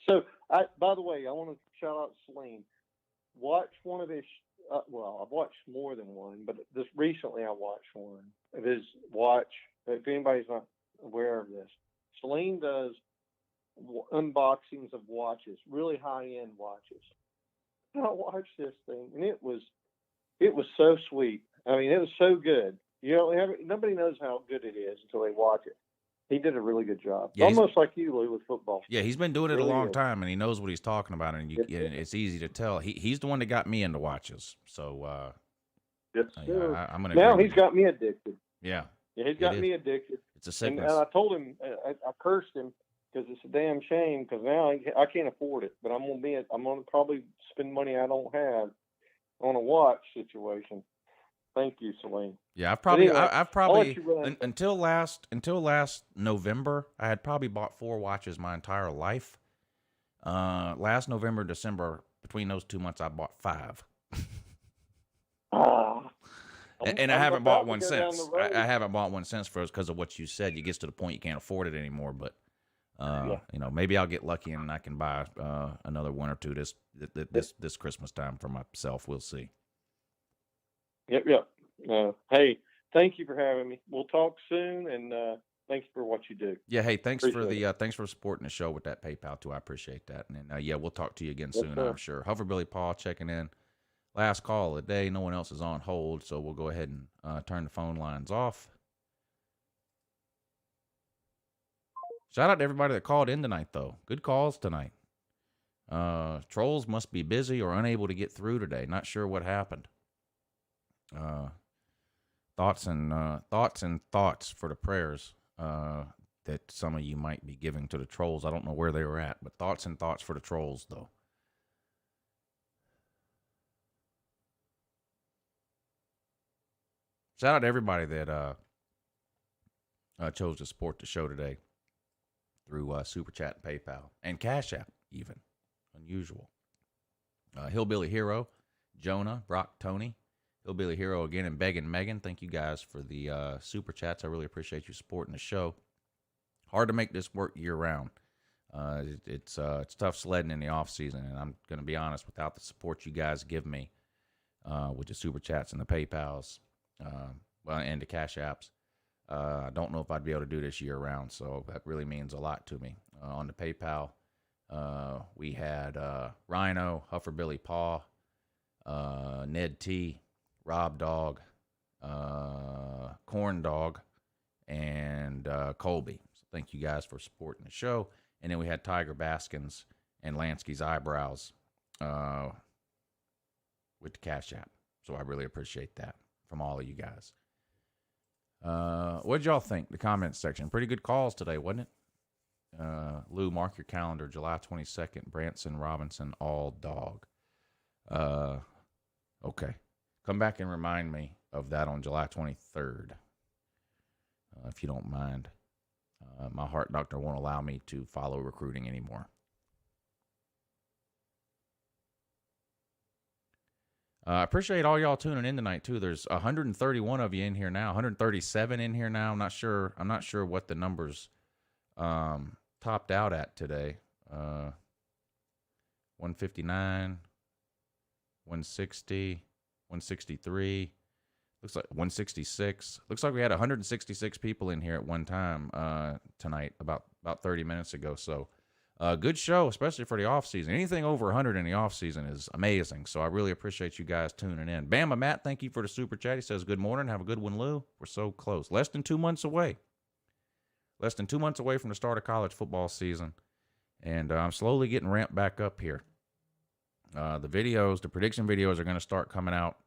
So, by the way, I want to shout out Celine. Watch one of his. Well, I've watched more than one, but this recently I watched one of his watch. If anybody's not aware of this, Celine does unboxings of watches, really high-end watches. And I watched this thing, and it was so sweet. I mean, it was so good. You know, nobody knows how good it is until they watch it. He did a really good job. Yeah, almost like you, Lou, with football. Yeah, he's been doing it Really a long is. time, and he knows what he's talking about, and it's easy to tell. He's the one that got me into watches. So, Yes, sir. I'm gonna. Now agree he's with you. got me addicted. Yeah. Yeah, he's got me addicted. It's a And sickness. I told him, I cursed him because it's a damn shame. Because now I can't afford it. But I'm gonna probably spend money I don't have on a watch situation. Thank you, Celine. Yeah, I've But probably, anyway, I've I'll let probably you run. until last November, I had probably bought 4 watches my entire life. Last November, December, between those 2 months, I bought 5. And I haven't bought one since. I haven't bought one since because of what you said. You get to the point you can't afford it anymore. But you know, maybe I'll get lucky and I can buy another one or two this Christmas time for myself. We'll see. Yep. Hey, thank you for having me. We'll talk soon, and thank you for what you do. Yeah. Hey, thanks Appreciate for thanks for supporting the show with that PayPal too. I appreciate that. And then, yeah, we'll talk to you again Yes, soon. sir. I'm sure. Hoverbilly Paul checking in. Last call of the day. No one else is on hold, so we'll go ahead and turn the phone lines off. Shout out to everybody that called in tonight, though. Good calls tonight. Trolls must be busy or unable to get through today. Not sure what happened. Thoughts for the prayers that some of you might be giving to the trolls. I don't know where they were at, but thoughts for the trolls, though. Shout out to everybody that chose to support the show today through Super Chat and PayPal and Cash App, even. Unusual. Hillbilly Hero, Jonah, Brock, Tony, Hillbilly Hero again, and Beggin' Megan. Thank you guys for the Super Chats. I really appreciate you supporting the show. Hard to make this work year-round. It's tough sledding in the off-season, and I'm going to be honest, without the support you guys give me with the Super Chats and the PayPals, and the Cash Apps, I don't know if I'd be able to do this year-round, so that really means a lot to me. On the PayPal, we had Rhino, Hufferbilly Paw, Ned T, Rob Dog, Corn Dog, and Colby. So thank you guys for supporting the show. And then we had Tiger Baskins and Lansky's Eyebrows with the Cash App. So I really appreciate that from all of you guys. What did y'all think? The comments section. Pretty good calls today, wasn't it? Lou, mark your calendar. July 22nd, Branson, Robinson, all dog. Okay. Come back and remind me of that on July 23rd, if you don't mind. My heart doctor won't allow me to follow recruiting anymore. I appreciate all y'all tuning in tonight too. There's 131 of you in here now, 137 in here now. I'm not sure what the numbers topped out at today. 159, 160, 163. Looks like 166. Looks like we had 166 people in here at one time tonight, about 30 minutes ago. So, good show, especially for the off season. Anything over 100 in the off season is amazing. So I really appreciate you guys tuning in. Bama Matt, thank you for the super chat. He says, "Good morning, have a good one, Lou. We're so close, less than 2 months away. Less than 2 months away from the start of college football season, and I'm slowly getting ramped back up here. The prediction videos are going to start coming out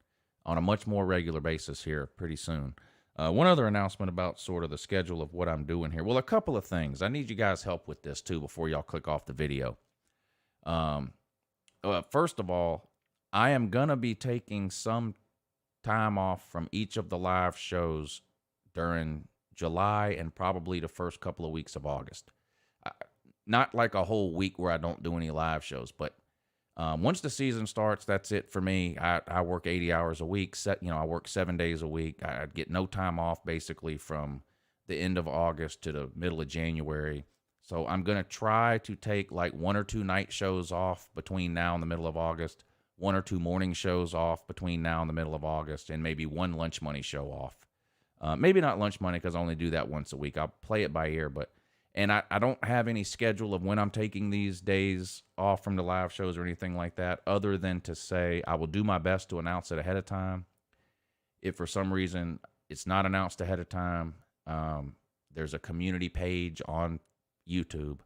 on a much more regular basis here pretty soon. One other announcement about sort of the schedule of what I'm doing here. Well, a couple of things. I need you guys' help with this, too, before y'all click off the video. First of all, I am going to be taking some time off from each of the live shows during July and probably the first couple of weeks of August. Not like a whole week where I don't do any live shows, but once the season starts, that's it for me. I work 80 hours a week. I work 7 days a week. I get no time off basically from the end of August to the middle of January. So I'm going to try to take like 1 or 2 night shows off between now and the middle of August, 1 or 2 morning shows off between now and the middle of August, and maybe 1 lunch money show off. Maybe not lunch money because I only do that once a week. I'll play it by ear, and I don't have any schedule of when I'm taking these days off from the live shows or anything like that, other than to say I will do my best to announce it ahead of time. If for some reason it's not announced ahead of time, there's a community page on YouTube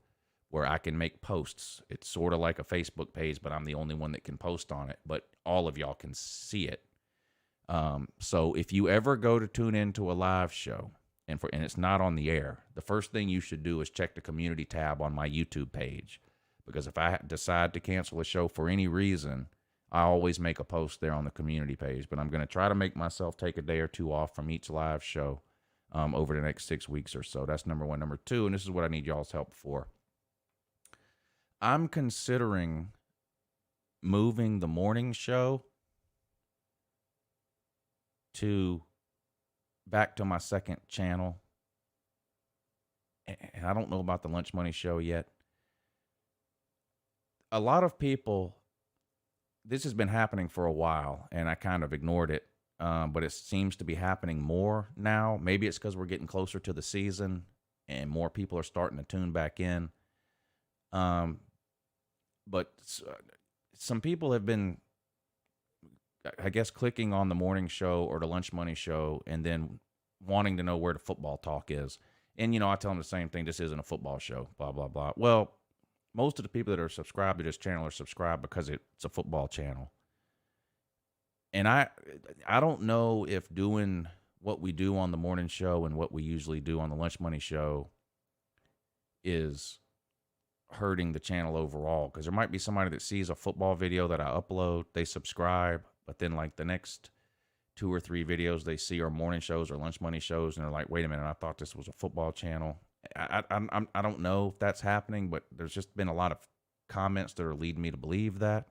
where I can make posts. It's sort of like a Facebook page, but I'm the only one that can post on it, but all of y'all can see it. So if you ever go to tune into a live show and it's not on the air, the first thing you should do is check the community tab on my YouTube page, because if I decide to cancel a show for any reason, I always make a post there on the community page. But I'm going to try to make myself take a day or 2 off from each live show over the next 6 weeks or so. That's number 1. Number 2, and this is what I need y'all's help for. I'm considering moving the morning show back to my second channel. And I don't know about the lunch money show yet. A lot of people, this has been happening for a while, and I kind of ignored it. But it seems to be happening more now. Maybe it's because we're getting closer to the season and more people are starting to tune back in. But some people have been, I guess, clicking on the morning show or the lunch money show and then wanting to know where the football talk is. And, I tell them the same thing. This isn't a football show, blah, blah, blah. Well, most of the people that are subscribed to this channel are subscribed because it's a football channel. And I don't know if doing what we do on the morning show and what we usually do on the lunch money show is hurting the channel overall, because there might be somebody that sees a football video that I upload, they subscribe, but then like the next 2 or 3 videos they see are morning shows or lunch money shows, and they're like, wait a minute, I thought this was a football channel. I don't know if that's happening, but there's just been a lot of comments that are leading me to believe that.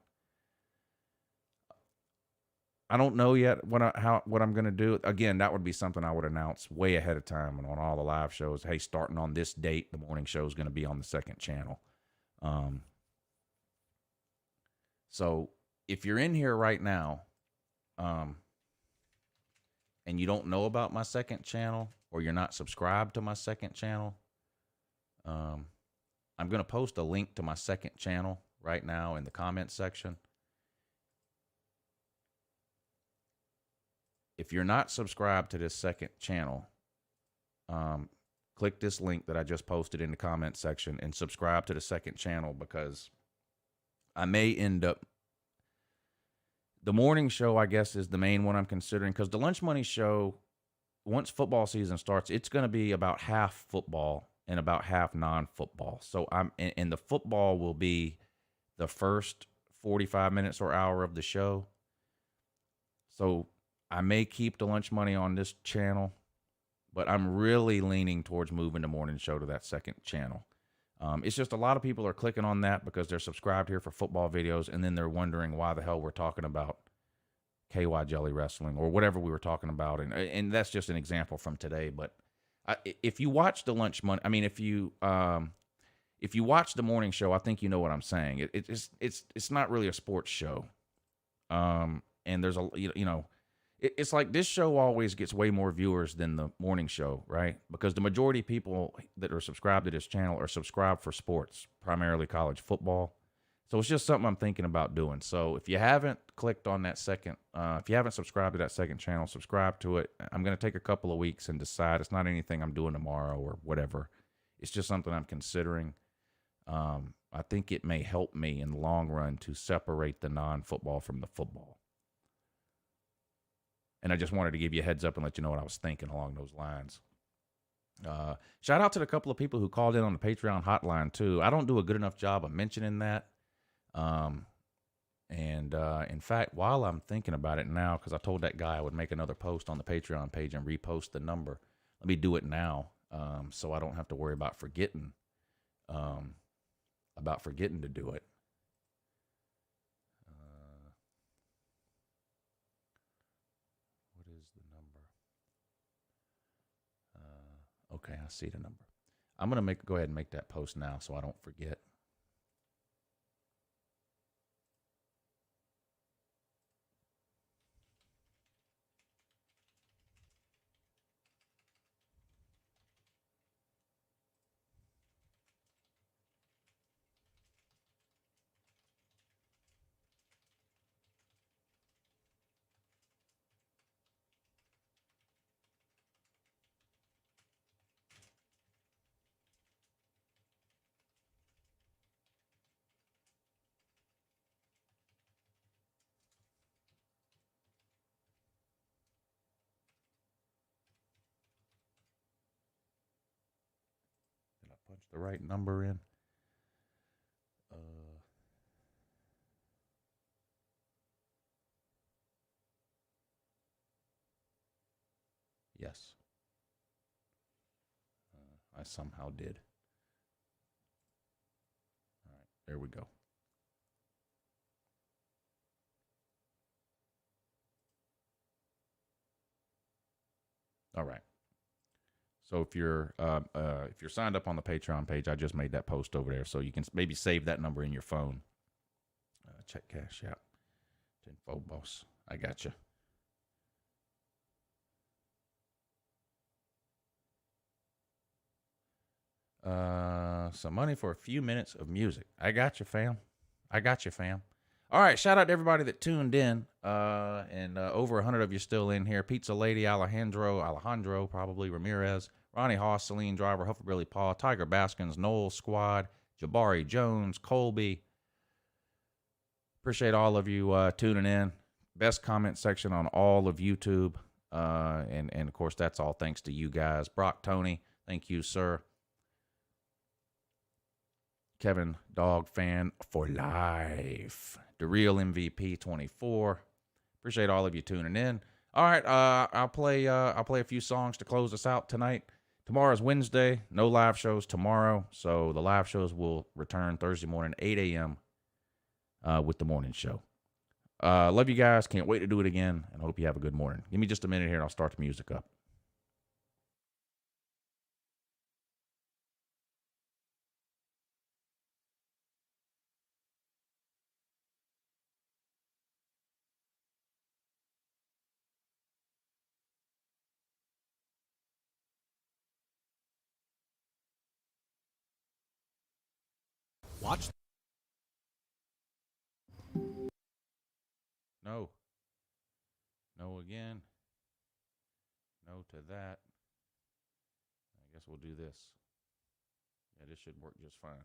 I don't know yet what I'm going to do. Again, that would be something I would announce way ahead of time and on all the live shows. Hey, starting on this date, the morning show is going to be on the second channel. So if you're in here right now, and you don't know about my second channel, or you're not subscribed to my second channel, I'm going to post a link to my second channel right now in the comments section. If you're not subscribed to this second channel, click this link that I just posted in the comments section and subscribe to the second channel, because I may end up, the morning show, I guess, is the main one I'm considering, because the lunch money show, once football season starts, it's going to be about half football and about half non-football. So and the football will be the first 45 minutes or hour of the show. So I may keep the lunch money on this channel, but I'm really leaning towards moving the morning show to that second channel. It's just a lot of people are clicking on that because they're subscribed here for football videos, and then they're wondering why the hell we're talking about KY Jelly Wrestling or whatever we were talking about. And that's just an example from today, but if you watch the lunch money, I mean, if you watch the morning show, I think you know what I'm saying. It's not really a sports show. And there's it's like this show always gets way more viewers than the morning show, right? Because the majority of people that are subscribed to this channel are subscribed for sports, primarily college football. So it's just something I'm thinking about doing. So if you haven't clicked on that if you haven't subscribed to that second channel, subscribe to it. I'm going to take a couple of weeks and decide. It's not anything I'm doing tomorrow or whatever. It's just something I'm considering. I think it may help me in the long run to separate the non-football from the football. And I just wanted to give you a heads up and let you know what I was thinking along those lines. Shout out to the couple of people who called in on the Patreon hotline too. I don't do a good enough job of mentioning that. In fact, while I'm thinking about it now, because I told that guy I would make another post on the Patreon page and repost the number. Let me do it now, so I don't have to worry about forgetting to do it. What is the number? Okay, I see the number. I'm gonna go ahead and make that post now so I don't forget. Punch the right number in. Yes. I somehow did. All right, there we go. All right. So if you're signed up on the Patreon page, I just made that post over there, so you can maybe save that number in your phone. Check cash out. Info boss. I got you. Some money for a few minutes of music. I got you, fam. I got you, fam. All right, shout out to everybody that tuned in, and over 100 of you still in here. Pizza Lady, Alejandro, probably, Ramirez, Ronnie Haas, Celine Driver, Hufferbilly Paul, Tiger Baskins, Noel Squad, Jabari Jones, Colby. Appreciate all of you tuning in. Best comment section on all of YouTube, and of course, that's all thanks to you guys. Brock Tony, thank you, sir. Kevin Dog Fan for life. The Real MVP 24. Appreciate all of you tuning in. All right, I'll play a few songs to close us out tonight. Tomorrow's Wednesday. No live shows tomorrow, so the live shows will return Thursday morning, 8 a.m. With the morning show. Love you guys. Can't wait to do it again, and hope you have a good morning. Give me just a minute here, and I'll start the music up. Watch. No. No again. No to that. I guess we'll do this. Yeah, this should work just fine.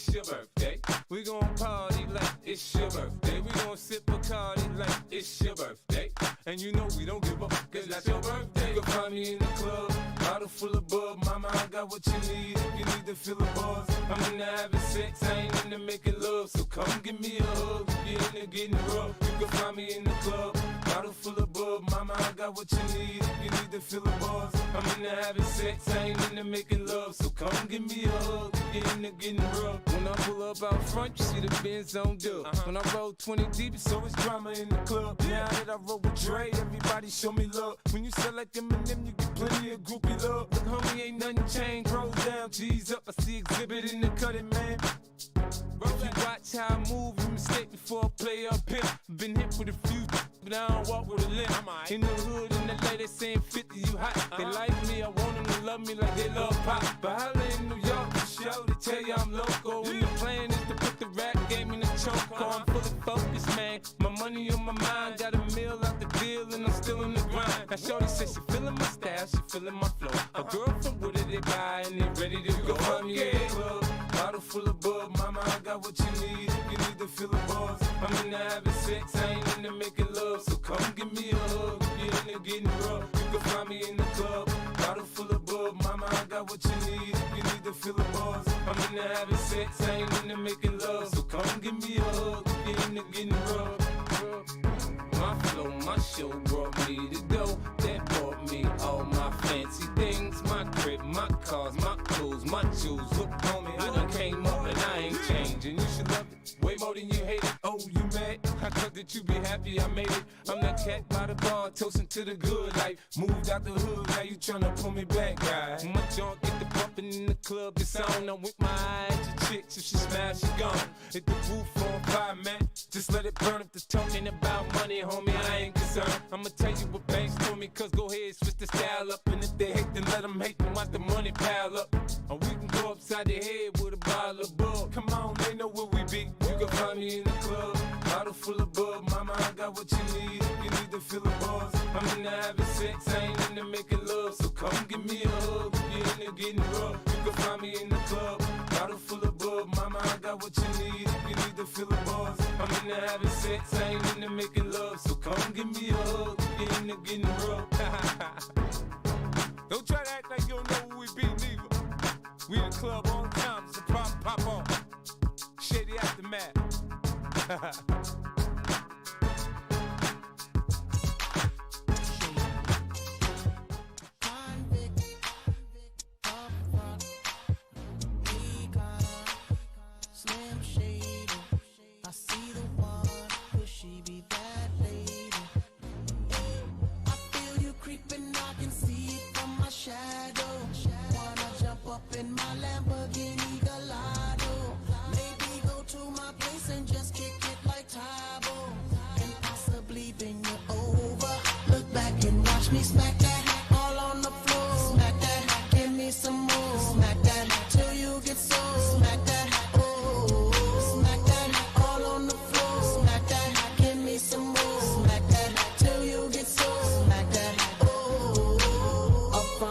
it's your birthday. We gon' party like it's your birthday. We gon' sip Bacardi like it's your birthday. And you know we don't give up, cause that's your birthday. You can find me in the club, bottle full of bub. Mama, I got what you need if you need to feel the buzz. I'm into having sex, I ain't into making love. So come give me a hug if you're into getting rough. You can find me in the club, bottle full of bub. Mama, I got what you need if you need to feel the buzz. I'm into having sex, I ain't into making love. So come give me a hug if you're into getting rough. When I pull up out front, you see the Benz on dub. When I roll 20 deep, it's always drama in the club. Now that I roll with Dre, everybody show me love. When you sell like Eminem, you get plenty of groupie love. Look, homie, ain't nothing changed. Rolls down, G's up. I see exhibit in the cutting, man. If you watch how I move, you mistake before I play up here. Been hit with a few, but I don't walk with a limp. In the hood, in the lady saying 50, you hot. They like me, I want them to love me like they love pop. But holla in New York, for show, they tell you I'm loco. And the plan is to put the rap game in the choke. I'm fully focused, man. My money on my mind, got a meal out the deal, and I'm still in the grind. Now shorty says she feeling my style, she feeling my flow. A girl from Wooded, they buy, and they ready to go. Find me in the club, bottle full of bub. Mama, I got what you need if you need to feel the buzz. I'm into having sex, I ain't into making love. So come give me a hug if you're into getting rough. You can find me in the club, bottle full of bub. Mama, I got what you need if you need to feel the buzz. I'm into having sex, I ain't into making love. So come give me a hug if you're into getting rough. My flow, my show brought me the dough that bought me all my fancy things. My crib, my cars, my clothes, my shoes. Look, homie, I done came up and I ain't changing. You should love it way more than you hate it. Oh, you mad? I thought that you be happy I made it. I'm that cat by the bar, toasting to the good life. Moved out the hood, now you tryna pull me back, guy. My junk get the bumping in the club, it's on. I'm with my eyes to chicks, if she smash, she gone. Hit the roof on fire, man. Just let it burn if the talking about money, homie, I ain't concerned. I'ma tell you what banks told me, cause go ahead, switch the style up. And if they hate, then let them hate, then watch the money pile up. Or we can go upside the head with a bottle of bug. Come on, they know where we be. You can find me in the club, bottle full of bub. Mama, I got what you need if you need to feel the buzz. I'm into having sex, I ain't into making love. So come give me a hug if you're into getting rough. You can find me in the club, bottle full of bub. Mama, I got what you need if you need to feel the buzz. I'm into having sex, I ain't into making love. So come give me a hug if you're into getting rough. Don't try to act like you don't know who we be, neither. We in the club all the time, it's a problem, pop on. Shady aftermath. Slim Shady, I see the one, could she be that lady? I feel you creeping, I can see it from my shadow. Wanna jump up in my Lamborghini Gallardo. Maybe go to my place and just kick it like Tybo. And possibly bend you over. Look back and watch me smack that all on the floor. Smack that, give me some more. Smack that till you get so. Smack that.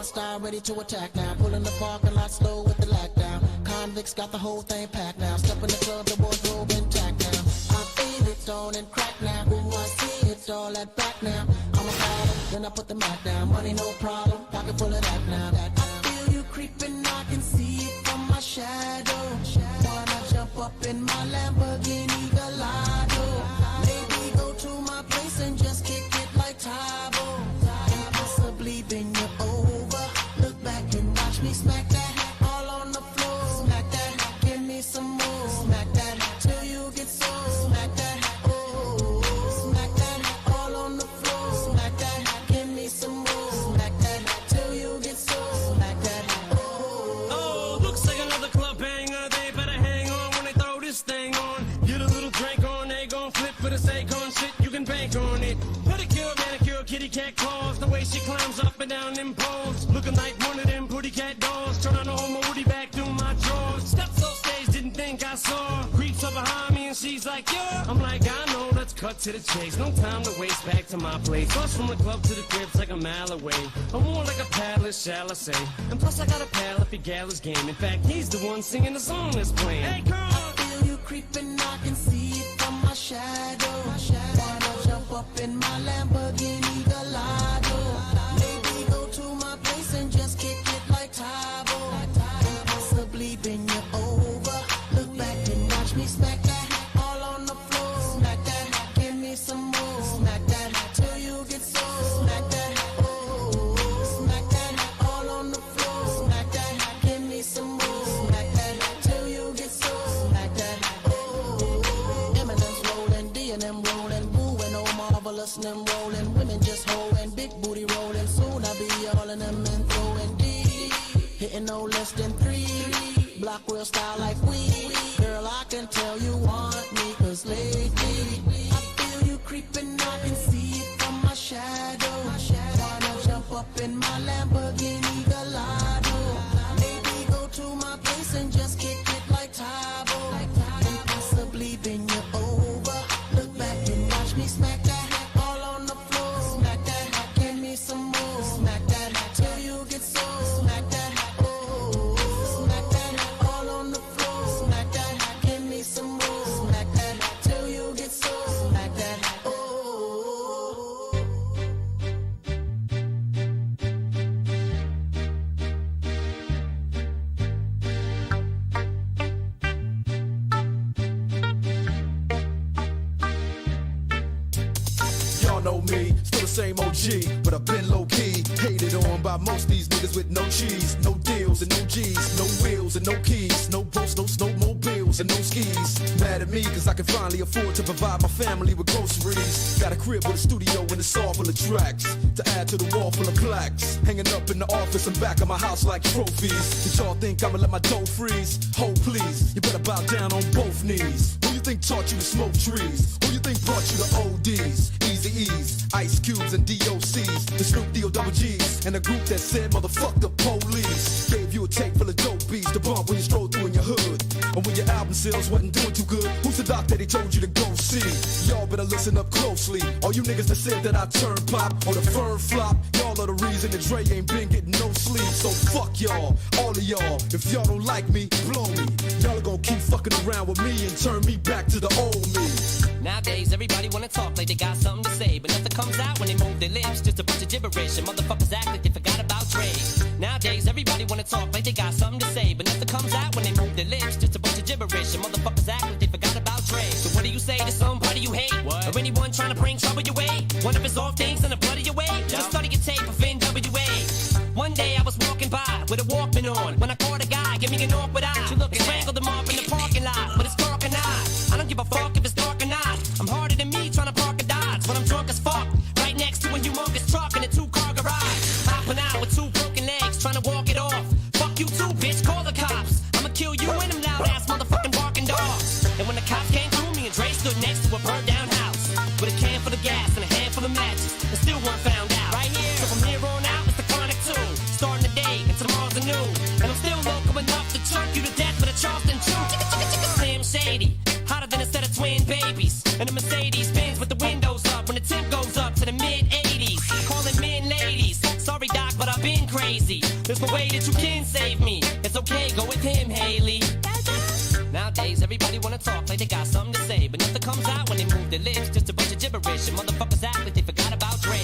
Style ready to attack now. Pulling the parking lot slow with the lockdown. Convicts got the whole thing packed now. Step in the club, the wardrobe intact now. I feel it on and crack now. Ooh, I see it all at back now. I'm a problem, then I put the Mac down. Money no problem, pocket full of that now. I feel you creeping, I can see it from my shadow. Wanna jump up in my Lamborghini Gallardo. Maybe go to my place and just kick it like Tybo. And possibly bend you over. Watch me smack that all on the floor. Smack that, give me some more. Smack that till you get so. Smack that, oh. Smack that all on the floor. Smack that, give me some more. Smack that till you get so. Smack that, oh. Oh, looks like another club hanger. They better hang on when they throw this thing on. Get a little drink on, they gon' flip for the sake on shit. You can bank on it. Pedicure, manicure, kitty cat claws. The way she climbs up and down them poles, looking like one of them pretty cat dolls. Turn on the whole moody back through my drawers. Steps off stage, didn't think I saw. Creeps up behind me and she's like, yeah. I'm like, I know, let's cut to the chase, no time to waste, back to my place. Bus from the club to the crib's like a mile away. I'm more like a palace, shall I say. And plus I got a pal if your gal is game. In fact, he's the one singing the song that's playing. Hey, come on! I feel you creeping, I can see it from my shadow. Wanna jump up in my Lamborghini Gallardo. Maybe go to my place and just kick it like Tybo. And possibly bend you over. Look back and watch me smack that all on the floor. Smack that, give me some more. Smack that till you get so. Smack that, oh. Smack that all on the floor. Smack that, give me some more. Smack that till you get so. Smack that, oh. Eminem's rolling, D and M rolling, wooing, oh marvelous and them rolling. Women just holding, big booty rolling. Soon I'll be all in them and throwing D. Hitting no less than 3. Block real style like we. Girl, I can tell you want me, cause lately I feel you creeping, I can see it from my shadow. Wanna jump up in my Lamborghini Gallardo. Maybe go to my place and just kick it like Tybo. And possibly bend you over. Look back and watch me smack that all on the floor. Smack that, give me some more. Smack that till you get so. Smack that, oh. Smack that all on the floor. Smack that, give me some more. Smack that till you get so. Smack that, oh. Y'all know me, still the same OG, but I've been low-key. Hated on by most these niggas with no cheese, no deals and no G's, no wheels and no keys, no boats, no snowmobiles and no skis. Mad at me cause I can finally afford to provide my family with groceries. Got a crib with a studio and it's all full of tracks, to add to the wall full of plaques, hanging up in the office and back of my house like trophies. Did y'all think I'ma let my dough freeze? Ho please, you better bow down on both knees. Who you think taught you to smoke trees? Who you think brought you to ODs, Easy E's, Ice Cubes and DOCs, the Snoop D-O double G's, and a group that said motherfuck the police. Gave you a tape full of dope beats to bump when you stroll through in your hood. And when your album sales wasn't doing too good, who's the doc that he told you to go see? Y'all better listen up closely. All you niggas that said that I turn pop or the firm flop, y'all are the reason that Dre ain't been getting no sleep. So fuck y'all, all of y'all. If y'all don't like me, blow me. Y'all are gonna keep fucking around with me and turn me back to the old me. Nowadays, everybody wanna talk like they got something to say, but nothing comes out when they move their lips. Just a bunch of gibberish, and motherfuckers act like they forgot about Dre. Nowadays, everybody wanna talk like they got something to say, but nothing comes out when they move their lips. Just a bunch of gibberish, and motherfuckers act like they forgot about Dre. So what do you say to somebody you hate? What? Or anyone trying to bring trouble your way? One of his off things in the blood of your way? Just study your tape of NWA. One day I was walking by with a Walkman on, when I caught a guy, give me an awkward eye. Strangled him up in the parking lot, but it's dark and I don't give a fuck if it's dark or not. I'm harder than me trying to park a Dodge, but I'm drunk as fuck. Right next to a humongous truck in a 2-car garage. Hopping out with 2 broken legs, trying to walk it off. Fuck you too, bitch, call the cops. I'ma kill you and them loud ass motherfucking barking dogs. And when the cops came through, me and Dre stood next to a burned down house with a can full of gas and a handful of matches, and still weren't found out. Right here, so from here on out, it's the chronic tune. Starting the day and tomorrow's a new. And I'm still local enough to choke you to death with a Charleston chew. Slim Shady, hotter than a set of twin babies. And a Mercedes Benz with the windows up when the temp goes up to the mid-80s. Calling men ladies, sorry doc, but I've been crazy. There's no way that you can save me. It's okay, go with him, Haley. Nowadays, everybody wanna talk like they got something to say, but nothing comes out when they move their lips. Just a bunch of gibberish, and motherfuckers act like they forgot about Dre.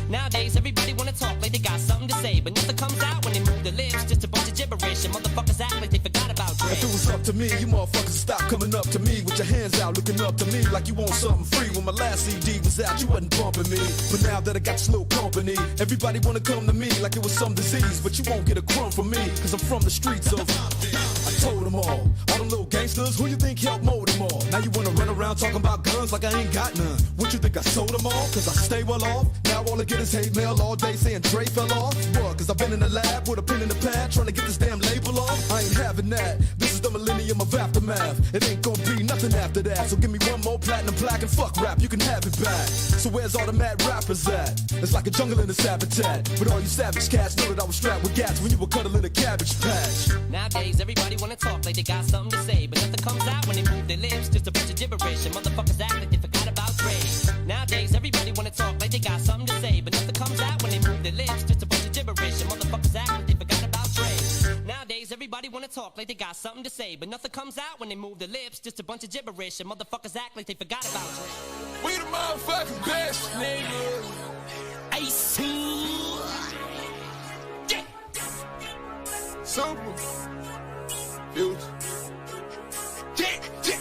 Nowadays, everybody wanna talk like they got something to say, but nothing comes out when they move their lips. Just a bunch of gibberish, and motherfuckers act like they forgot about Dre. If it was up to me, you motherfuckers would stop coming up to me with your hands out, looking up to me like you want something free. When my last CD was out, you wasn't bumping me, but now that I got this little company, everybody wanna come to me like it was some disease, but you won't get a crumb from me, cause I'm from the streets of. I told them all them little gangsters, who you think helped mold them all? Now you wanna run around talking about guns like I ain't got none. What you think I sold them all? Cause I stay well off. Now all I get is hate mail all day saying Dre fell off. What? Cause I've been in the lab with a pen in the pad trying to get this damn label off. I ain't having that. This is the millennium of aftermath. It ain't gonna be nothing after that. So give me one more platinum plaque and fuck rap, you can have it back. So where's all the mad rappers at? It's like a jungle in this habitat. But all you savage cats know that I was strapped with gas when you were cuddling a cabbage patch. Nowadays, everybody wanna talk like they got something to say, but nothing comes out when they move their lips. Just a bunch of gibberish, and motherfuckers act like they forgot about Dre. Nowadays, everybody wanna talk like they got something to say, but nothing comes out when they move their lips. Just a bunch of gibberish, and motherfuckers act like they forgot about Dre. Nowadays, everybody wanna talk like they got something to say, but nothing comes out when they move their lips. Just a bunch of gibberish, and motherfuckers act like they forgot about Dre. We the motherfucking best, nigga. Ace. Yeah. Super. Future.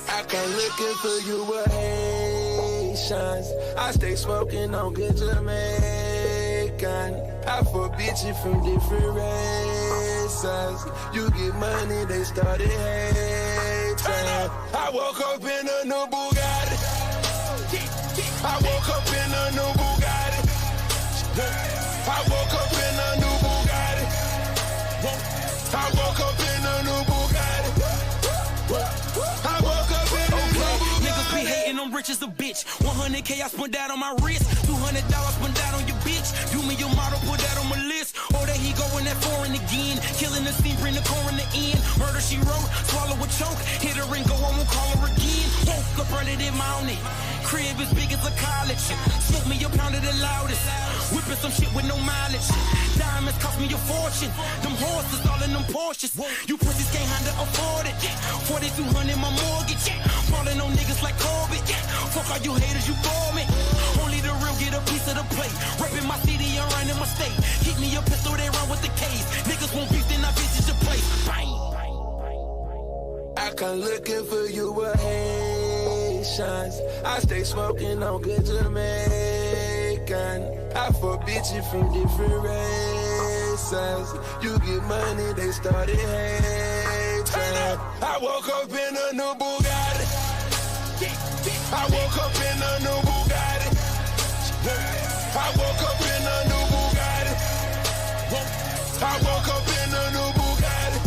I come looking for you with Haitians. I stay smoking on good Jamaican. I forbid you from different races. You get money, they started hating. I woke up in a new Bugatti. I woke up in a new Bugatti. I woke up in a new Bugatti. I woke up in a new Bugatti. I woke up in a new Bugatti. Niggas be hating, I'm rich as a bitch. 100K I spent that on my wrist. $200 spent that on your bitch. You me your model, put that on my list. Oh, there he going that foreign again. Killing the scene, bring the core in the end. Murder she wrote, swallow a choke. Hit her and go, I won't call her again. Woke up early this morning. Crib as big as a college. Smoke me a pound of the loudest. Whipping some shit with no mileage. Diamonds cost me a fortune. Them horses all in them Porsches. You pussies can't handle afford it. 4,200 my mortgage. Falling on niggas like Corbett. Fuck all you haters, you bore me. Only the real get a piece of the plate. Rapping my city and running my state. Keep me a pistol, they run with the case. Niggas won't beef, then I visit your place. Bang. I come looking for you with Haitians. I stay smoking on good Jamaican. I forbid you from different races. You get money, they started hating. I woke up in a new Bugatti. I woke up in a new Bugatti. I woke up in a new Bugatti. I woke up in a new Bugatti.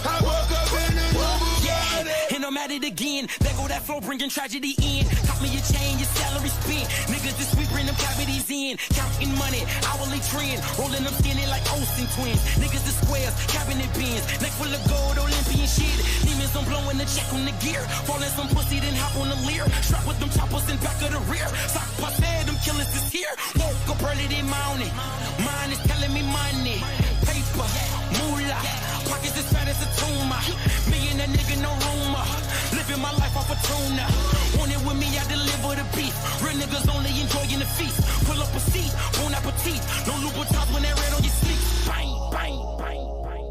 I woke up in a new Bugatti. And I'm at it again. There go that flow, bringing tragedy in. Cop me a chain, your salary spent. Niggas this week bring them cavities in. Counting money, hourly trend. Rolling them skinny like Olsen twins. Niggas the squares, cabinet bins. Neck full of gold, Olympian shit. Demons, I'm blowing the check on the gear. Falling some pussy, then hop on the leer. Strap with them choppers in back of the rear. Sock pussy, them killers is here. Woke up early this morning. Mine is telling me money. Paper, moolah. Pockets as fat as a tumor. Me and that nigga, no rumor. Living my life off a tuna. Want it with me, I deliver the beef. Real niggas only enjoying the feast. Pull up a seat, bon appetit. No Louboutins when that red on your sleep. Bang, bang, bang, bang.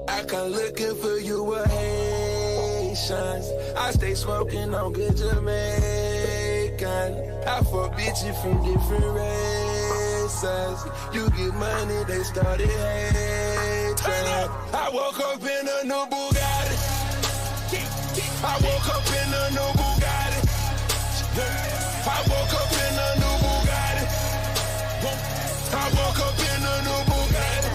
I come looking for you with Haitians. I stay smoking on good Jamaican. I forbid you from different races. You get money, they started hating. I woke up in a new Bugatti. I woke up in a new Bugatti. I woke up in a new Bugatti. I woke up in a new Bugatti.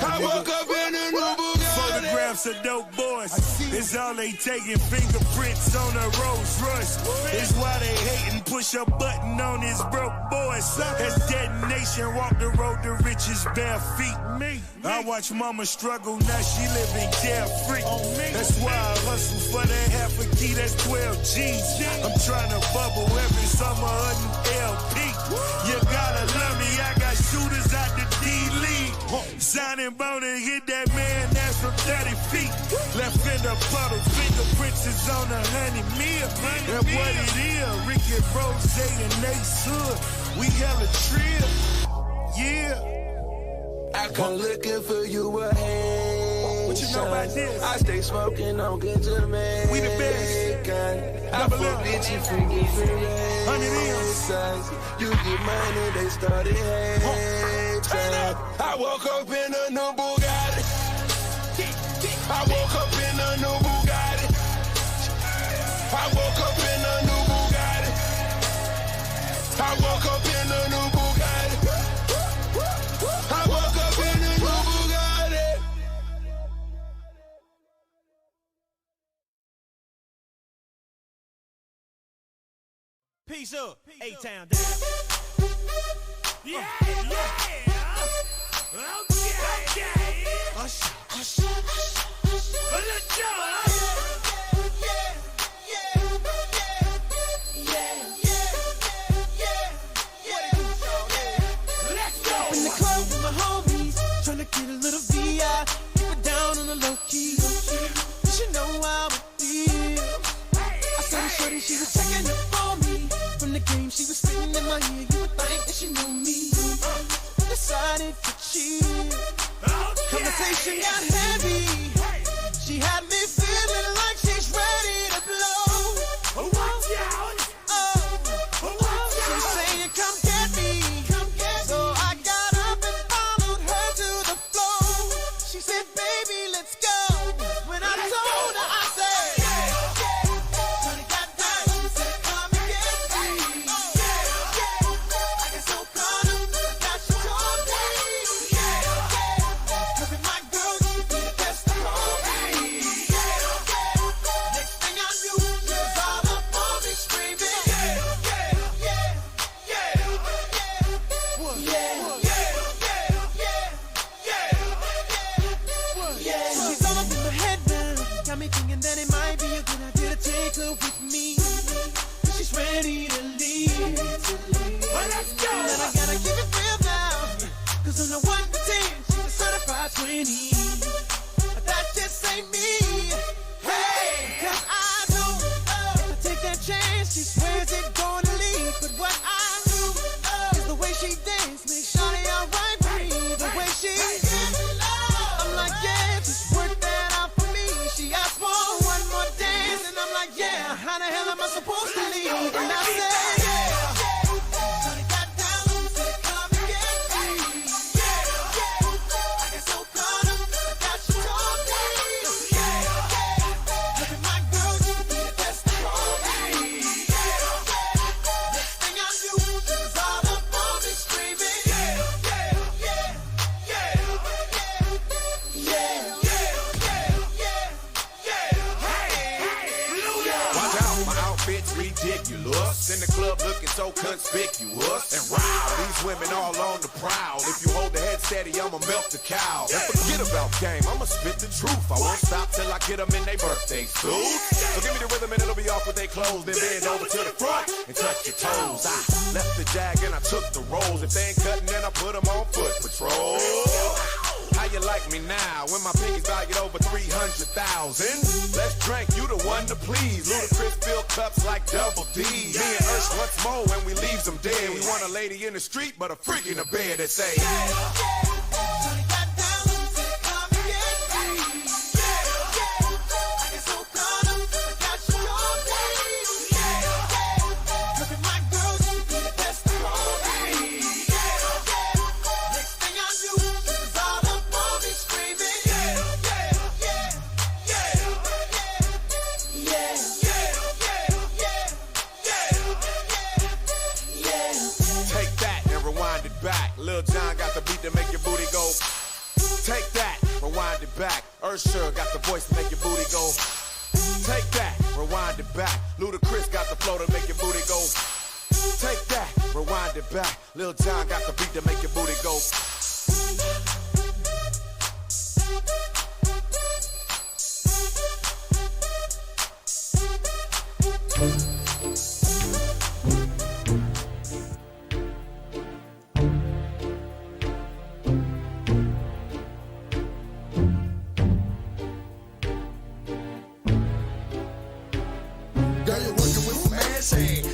I woke up in a new Bugatti. Photographs of dope boys. It's all they taking. Fingerprints on a Rolls Royce. It's why they hating. Push a button on his broke boys. That's detonation. Walk the road to riches bare feet. I watch mama struggle. Now she living carefree. That's why I hustle for that half a key. That's 12 G's. I'm trying to bubble every summer a new LP. You gotta love me. I got shooters out the D-League. Signing bone and hit that man. That's from 30 feet. Left fender puddle. Fingerprints is on 100 mil. That's what it is. Ricky Rose and Ace Hood. We hella trill. Yeah. I come looking for you with Haitians. What you know about this? I stay smoking on good Jamaican. We the best. I forbid you from different races. You get money, they started hating. I woke up in a new Bugatti. I woke up in a new Bugatti. I woke up in a new Bugatti. I woke up in a new Bugatti. I woke up in a new Bugatti. Peace up, A-Town down. Yeah, yeah. Okay. Hush, hush, hush. Let's go. conversation got heavy. She had me feeling like she's ready to blow. Watch out! She's saying, come get me. So I got up and followed her to the floor. She said, baby, let's go. When I told her, I said, when it got down, she said, come and get me. I got so caught up that she told me. Her and my girl, she be the best of all me. Next thing I knew, she was all up on me screaming. She's all up in my head now. Got me thinking that it might be a good idea to take her with me. She's ready to leave. Well, let's go. But I gotta keep it real now. Cause on the 1 to 10, she's a certified 20. But that just ain't me. Hey, cause I know if I take that chance, she swears it's gonna leave. But what I knew is the way she dance makes Shawty alright with me. The way she I'm like, yeah, just work that out for me. She asked for one more dance, and I'm like, yeah, how the hell am I supposed to leave? And I said, yeah. Shawty got down, said, come and get me. I got so caught up that she told me. Look at my girl, she be the best of all me. Next thing I knew, she was all up on me screaming. Watch out, my outfit's ridiculous. In the club looking so conspicuous. And wow, these women all on the prowl. If you hold the head steady, I'ma melt the cow. And forget about game, I'ma spit the truth. I won't stop till I get them in their birthday suits. So give me the rhythm and it'll be off with their clothes. Then bend over to the front and touch your toes. I left the jag and I took the rolls. If they ain't cutting, then I put them on foot patrol. How you like me now when my pinky's valued over 300,000? Let's drink, you the one to please. Ludacris fill cups like Double D. Me and Ursh once more when we leaves them dead. We want a lady in the street, but a freak in the bed that say, Lil John got the beat to make your booty go. Take that, rewind it back. Ursher got the voice to make your booty go. Take that, rewind it back. Ludacris got the flow to make your booty go. Take that, rewind it back. Lil John got the beat to make your booty go.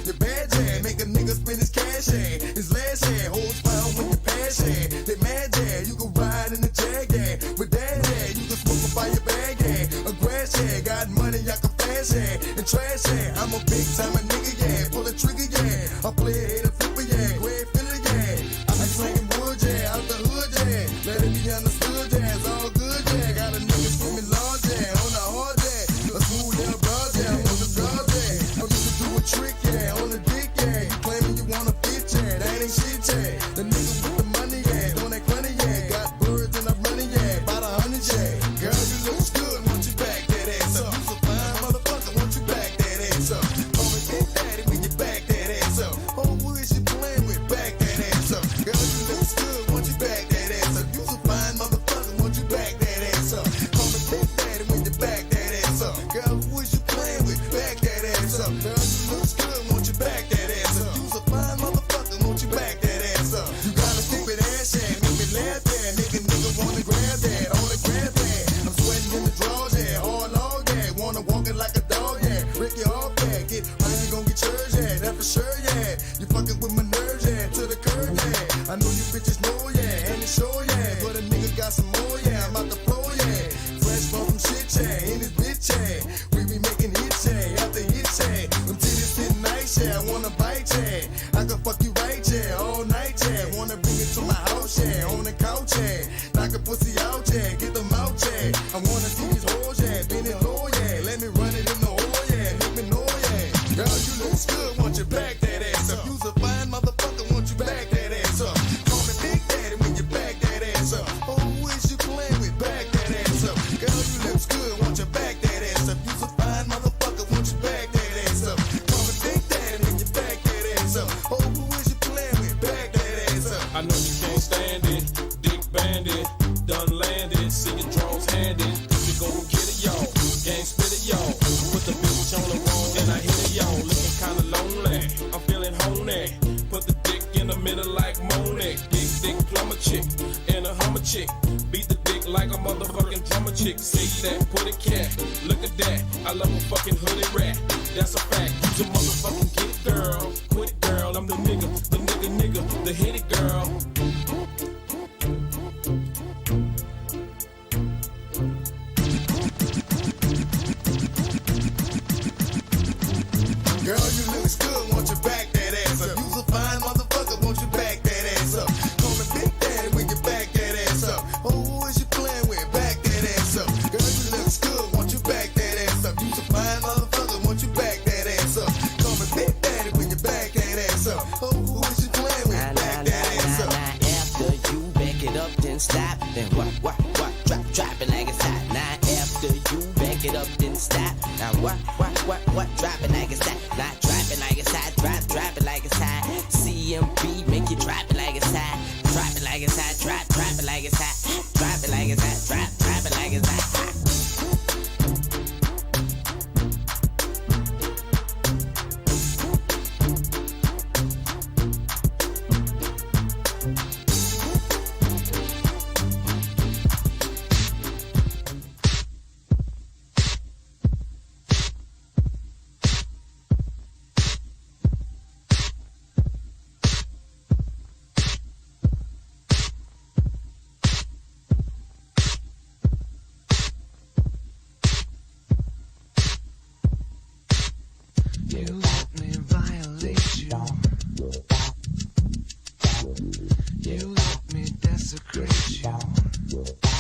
Your bad jam, make a nigga spend his cash hand. His last hand, holds pound when you pass hand. They mad jam, you can ride in the jag hand. With that hand, you can smoke up by your bag hand. A grass hand, got money, I can fast hand. And trash hand, I'm a big time nigga, yeah. Pull the trigger, yeah. I play a hater flipper, yeah. Grab filler, yeah. I be slinging wood, yeah. Out the hood, yeah. Let it be understood, yeah. It's all good, yeah. Got a nigga swimming large, yeah. On the hard, yeah. A smooth little broad, yeah. On the broad, yeah. I'm just do a trick, yeah. On the dick, yeah. You claiming you wanna fit, yeah. That ain't shit, yeah. The nigga with the money, yeah. On that money, yeah. Got birds and I'm running, yeah. About 100, yeah. Girl, you look good, want you back that ass up. You so fine, motherfucker, want you back that ass up. Call me Big Daddy when you back that ass up. Oh, who is you playing with? Back that ass up. Girl, you look good, want you back that ass up. You so fine, motherfucker, want you back that ass up. Call me Big Daddy when you back that ass up. Girl, who is you playing with? Back that ass up. Girl, you look good, want you back that ass up. You so fine, motherfucker, want you back that ass up. You gotta stick with ass, yeah. Make me laugh, yeah. Make a nigga wanna grab that. On the grab that. I'm sweating in the drawers, yeah. All long, yeah. Wanna walk it like a dog, yeah. Break your off, yeah. Get money, you gon' get yours, yeah. That for sure, yeah. You fucking with my nerves, yeah. To the curb, yeah. I know you bitches know, yeah. And it's sure, yeah. But a nigga got some more, yeah. I'm out the house, yeah, on the couch, yeah. Knock a pussy out, yeah, get them out, yeah. I wanna see these hoes, yeah, bend it low, yeah. Let me run it in the oil, yeah, make me know, yeah. Girl, you look good, want you back that ass up. You's a fine motherfucker, want you back that ass up. Call me Big Daddy when you back that ass up. Oh, who is you playing with? Back that ass up. Girl, you look good, want you back that ass up. You's a fine motherfucker, want you back that ass up. Call me Big Daddy when you back that ass up. Oh, who is you playing with? Back that ass up. I know you can't stand it, dick bandit, done landed, see your drones handed. You go get it, y'all, gang spit it, y'all. Put the bitch on the wall and I hit it, y'all. Looking kinda lonely, I'm feeling honey. Put the dick in the middle like Monet. Dick plumber chick and a hummer chick. Beat the dick like a motherfucking drummer chick. Say that, put it cat, look at that. I love a fucking hoodie rat, that's a fact. You motherfucking get it, girl. Quit it, girl, I'm the nigga, the hit it, girl. Girl, you look good, want you back that ass up. You's a fine motherfucker, want you back that ass up. Call me Big Daddy when you back that ass up. Oh, who is you playing with? Back that ass up. Girl, you look good, want you back that ass up. You's a fine motherfucker, want you back that ass up. Call me Big Daddy when you back that ass up. Oh, who is you playing with? Back that ass up. After you back it up, then stop. Then what, drop it like it's hot. Now after you back it up, then stop. Now what, drop it like it's hot. Now drop it like it's hot, drop it like it's hot. CMB, make you drop it like it's hot. Drop it like it's hot, drop it like it's hot. Drop it like it's hot, drop it like it's hot. You let me violate you. You let me desecrate you.